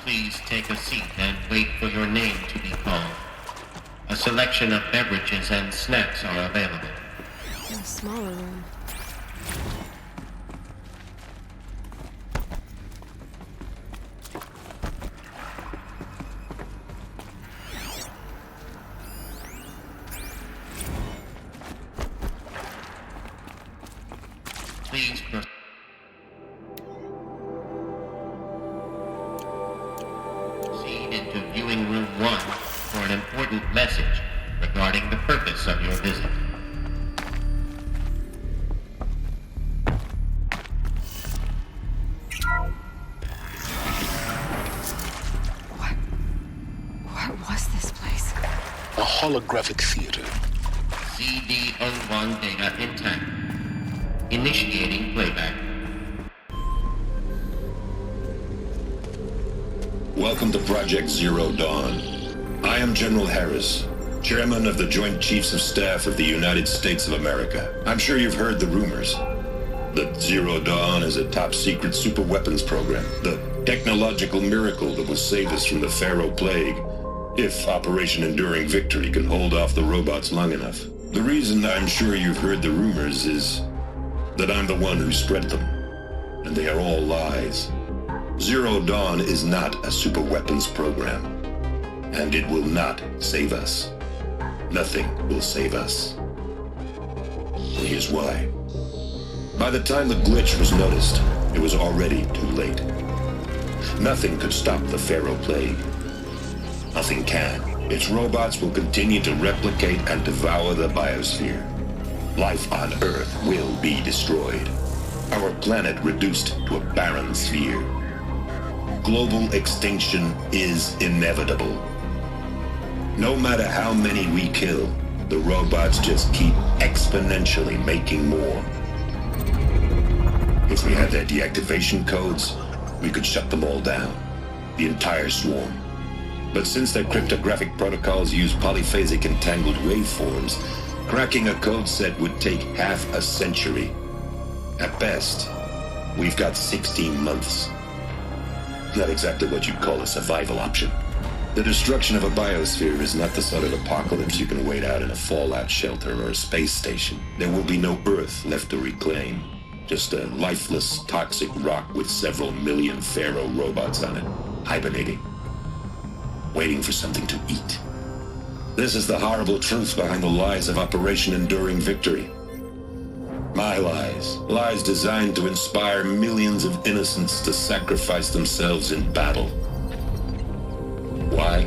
Please take a seat and wait for your name to be called. A selection of beverages and snacks are available. In a smaller room. Please proceed. Into viewing room 1 for an important message regarding the purpose of your visit. What was this place? A holographic theater. CD01 data intact. Initiating playback. Welcome to Project Zero Dawn. I am General Harris, Chairman of the Joint Chiefs of Staff of the United States of America. I'm sure you've heard the rumors that Zero Dawn is a top-secret superweapons program, the technological miracle that will save us from the Pharaoh Plague, if Operation Enduring Victory can hold off the robots long enough. The reason I'm sure you've heard the rumors is that I'm the one who spread them, and they are all lies. Zero Dawn is not a superweapons program, and it will not save us. Nothing will save us. And here's why. By the time the glitch was noticed, it was already too late. Nothing could stop the Pharaoh Plague. Nothing can. Its robots will continue to replicate and devour the biosphere. Life on Earth will be destroyed. Our planet reduced to a barren sphere. Global extinction is inevitable. No matter how many we kill, the robots just keep exponentially making more. If we had their deactivation codes, we could shut them all down, the entire swarm. But since their cryptographic protocols use polyphasic entangled waveforms, cracking a code set would take half a century. At best, we've got 16 months. Not exactly what you'd call a survival option. The destruction of a biosphere is not the sort of apocalypse you can wait out in a fallout shelter or a space station. There will be no Earth left to reclaim. Just a lifeless, toxic rock with several million Pharaoh robots on it, hibernating, waiting for something to eat. This is the horrible truth behind the lies of Operation Enduring Victory. My lies. Lies designed to inspire millions of innocents to sacrifice themselves in battle. Why?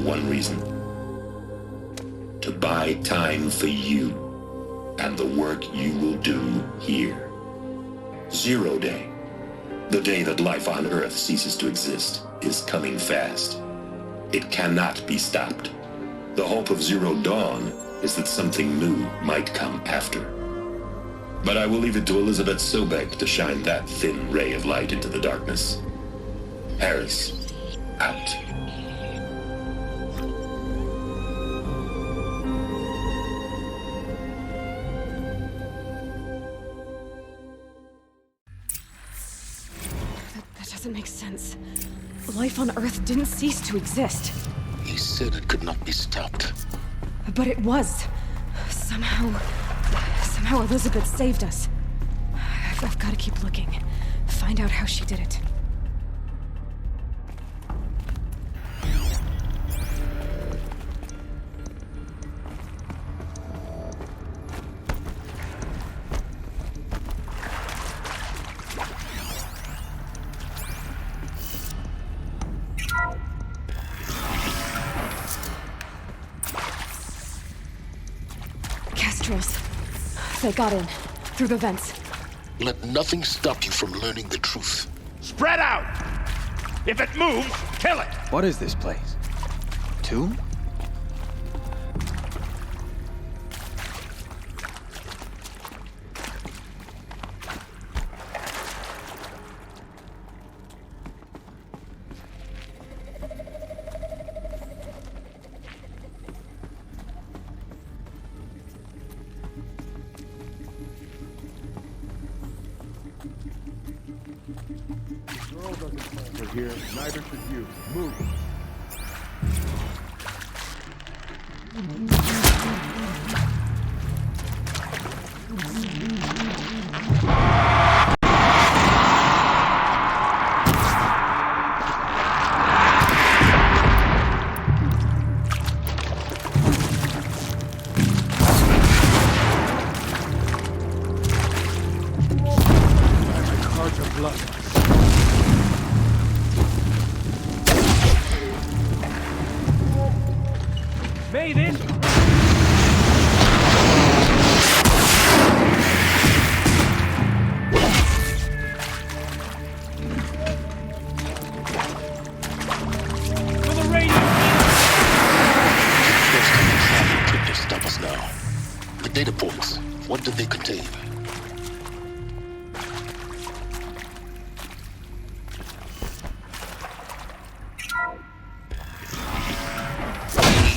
One reason. To buy time for you and the work you will do here. Zero Day. The day that life on Earth ceases to exist is coming fast. It cannot be stopped. The hope of Zero Dawn is that something new might come after. But I will leave it to Elizabeth Sobek to shine that thin ray of light into the darkness. Harris, out. That doesn't make sense. Life on Earth didn't cease to exist. He said it could not be stopped. But it was. Somehow Elizabeth saved us. I've got to keep looking. Find out how she did it. Kestrels. They got in. Through the vents. Let nothing stop you from learning the truth. Spread out! If it moves, kill it! What is this place? Tomb? here. Neither should you. Move. May this... For the radio! Could just stop us now. The data points, what did they contain?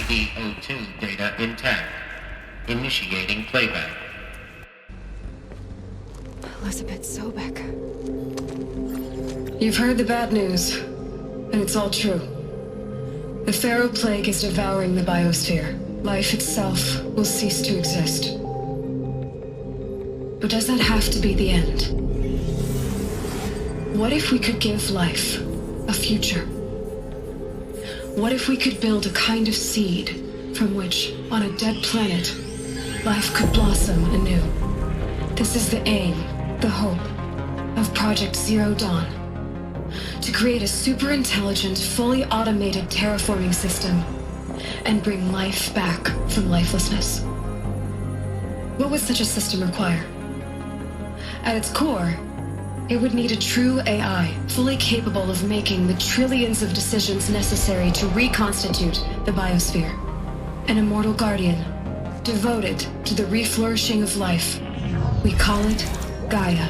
EVO2 data intact. Initiating playback. Elizabeth Sobek. You've heard the bad news, and it's all true. The Pharaoh Plague is devouring the biosphere. Life itself will cease to exist. But does that have to be the end? What if we could give life a future? What if we could build a kind of seed from which, on a dead planet, life could blossom anew? This is the aim, the hope, of Project Zero Dawn. To create a super-intelligent, fully automated terraforming system and bring life back from lifelessness. What would such a system require? At its core, it would need a true AI, fully capable of making the trillions of decisions necessary to reconstitute the biosphere. An immortal guardian, devoted to the reflourishing of life. We call it Gaia.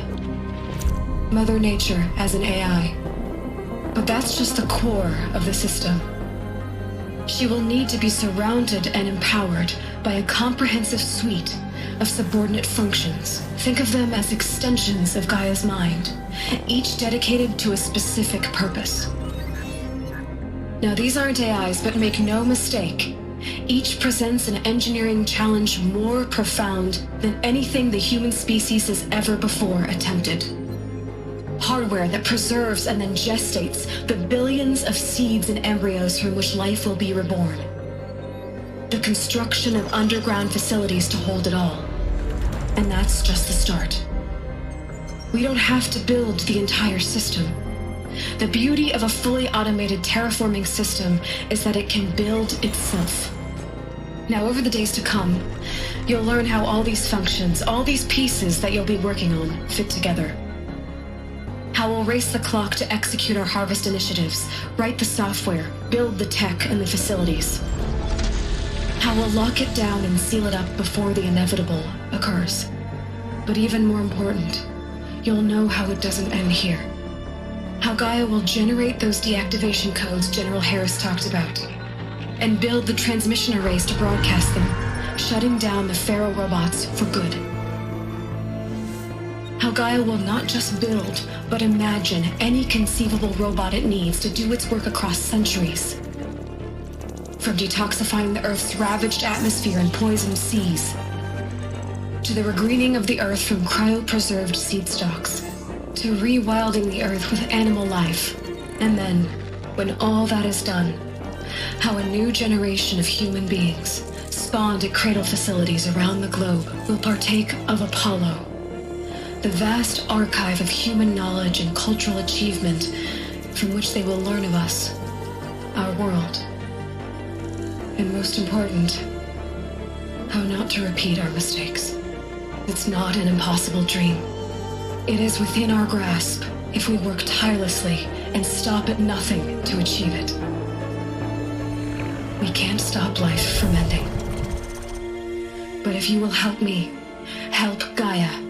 Mother Nature as an AI. But that's just the core of the system. She will need to be surrounded and empowered by a comprehensive suite of subordinate functions. Think of them as extensions of Gaia's mind, each dedicated to a specific purpose. Now, these aren't AIs, but make no mistake, each presents an engineering challenge more profound than anything the human species has ever before attempted. Hardware that preserves and then gestates the billions of seeds and embryos from which life will be reborn. The construction of underground facilities to hold it all. And that's just the start. We don't have to build the entire system. The beauty of a fully automated terraforming system is that it can build itself. Now, over the days to come, you'll learn how all these functions, all these pieces that you'll be working on, fit together. How we'll race the clock to execute our harvest initiatives, write the software, build the tech and the facilities. How we'll lock it down and seal it up before the inevitable occurs. But even more important, you'll know how it doesn't end here. How Gaia will generate those deactivation codes General Harris talked about, and build the transmission arrays to broadcast them, shutting down the Pharaoh robots for good. How Gaia will not just build, but imagine any conceivable robot it needs to do its work across centuries. From detoxifying the Earth's ravaged atmosphere and poisoned seas, to the regreening of the Earth from cryopreserved seed stalks, to rewilding the Earth with animal life. And then, when all that is done, how a new generation of human beings, spawned at cradle facilities around the globe, will partake of Apollo, the vast archive of human knowledge and cultural achievement from which they will learn of us, our world. And most important, how not to repeat our mistakes. It's not an impossible dream. It is within our grasp if we work tirelessly and stop at nothing to achieve it. We can't stop life from ending. But if you will help me, help Gaia,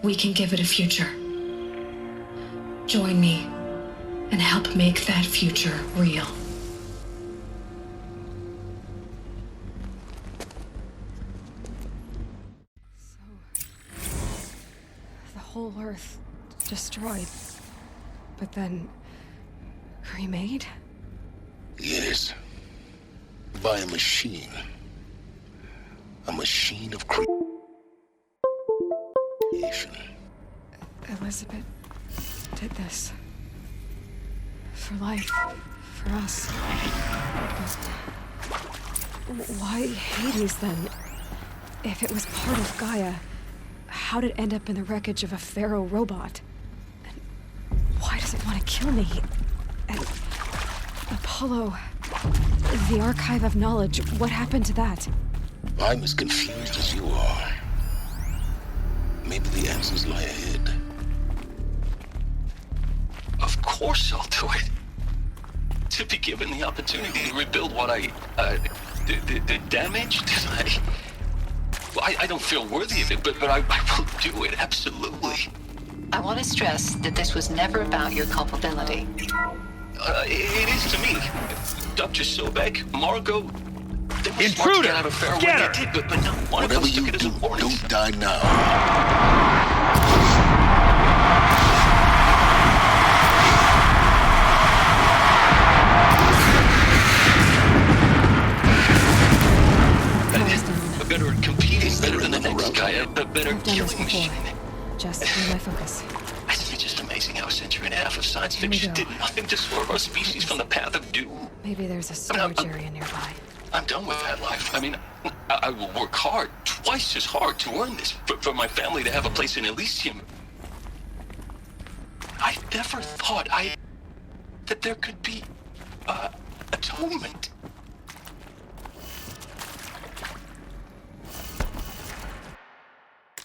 we can give it a future. Join me and help make that future real. The whole Earth destroyed. But then Remade? Yes. By a machine. A machine of creation. Elizabeth did this. For life. For us. Why Hades, then? If it was part of Gaia, how did it end up in the wreckage of a Pharaoh robot? And why does it want to kill me? And Apollo, the Archive of Knowledge, what happened to that? I'm as confused as you are. Maybe the answers lie ahead. Of course I'll do it. To be given the opportunity to rebuild what I damaged, I don't feel worthy of it, but I will do it, absolutely. I want to stress that this was never about your culpability. It is to me. Dr. Sobek, Margot, they were smart to Intruder! get out of Pharaoh Get when her! they did, but not one of Whatever us took you it as a do, warning. don't die now. A better competing, better than the next guy, a better I've done this killing before. machine. Just be my focus. It's just amazing how a century and a half of science fiction did nothing to swerve our species from the path of doom. Maybe there's a storage area nearby. I'm done with that life. I mean, I will work hard, twice as hard, to earn this, for my family to have a place in Elysium. I never thought that there could be atonement.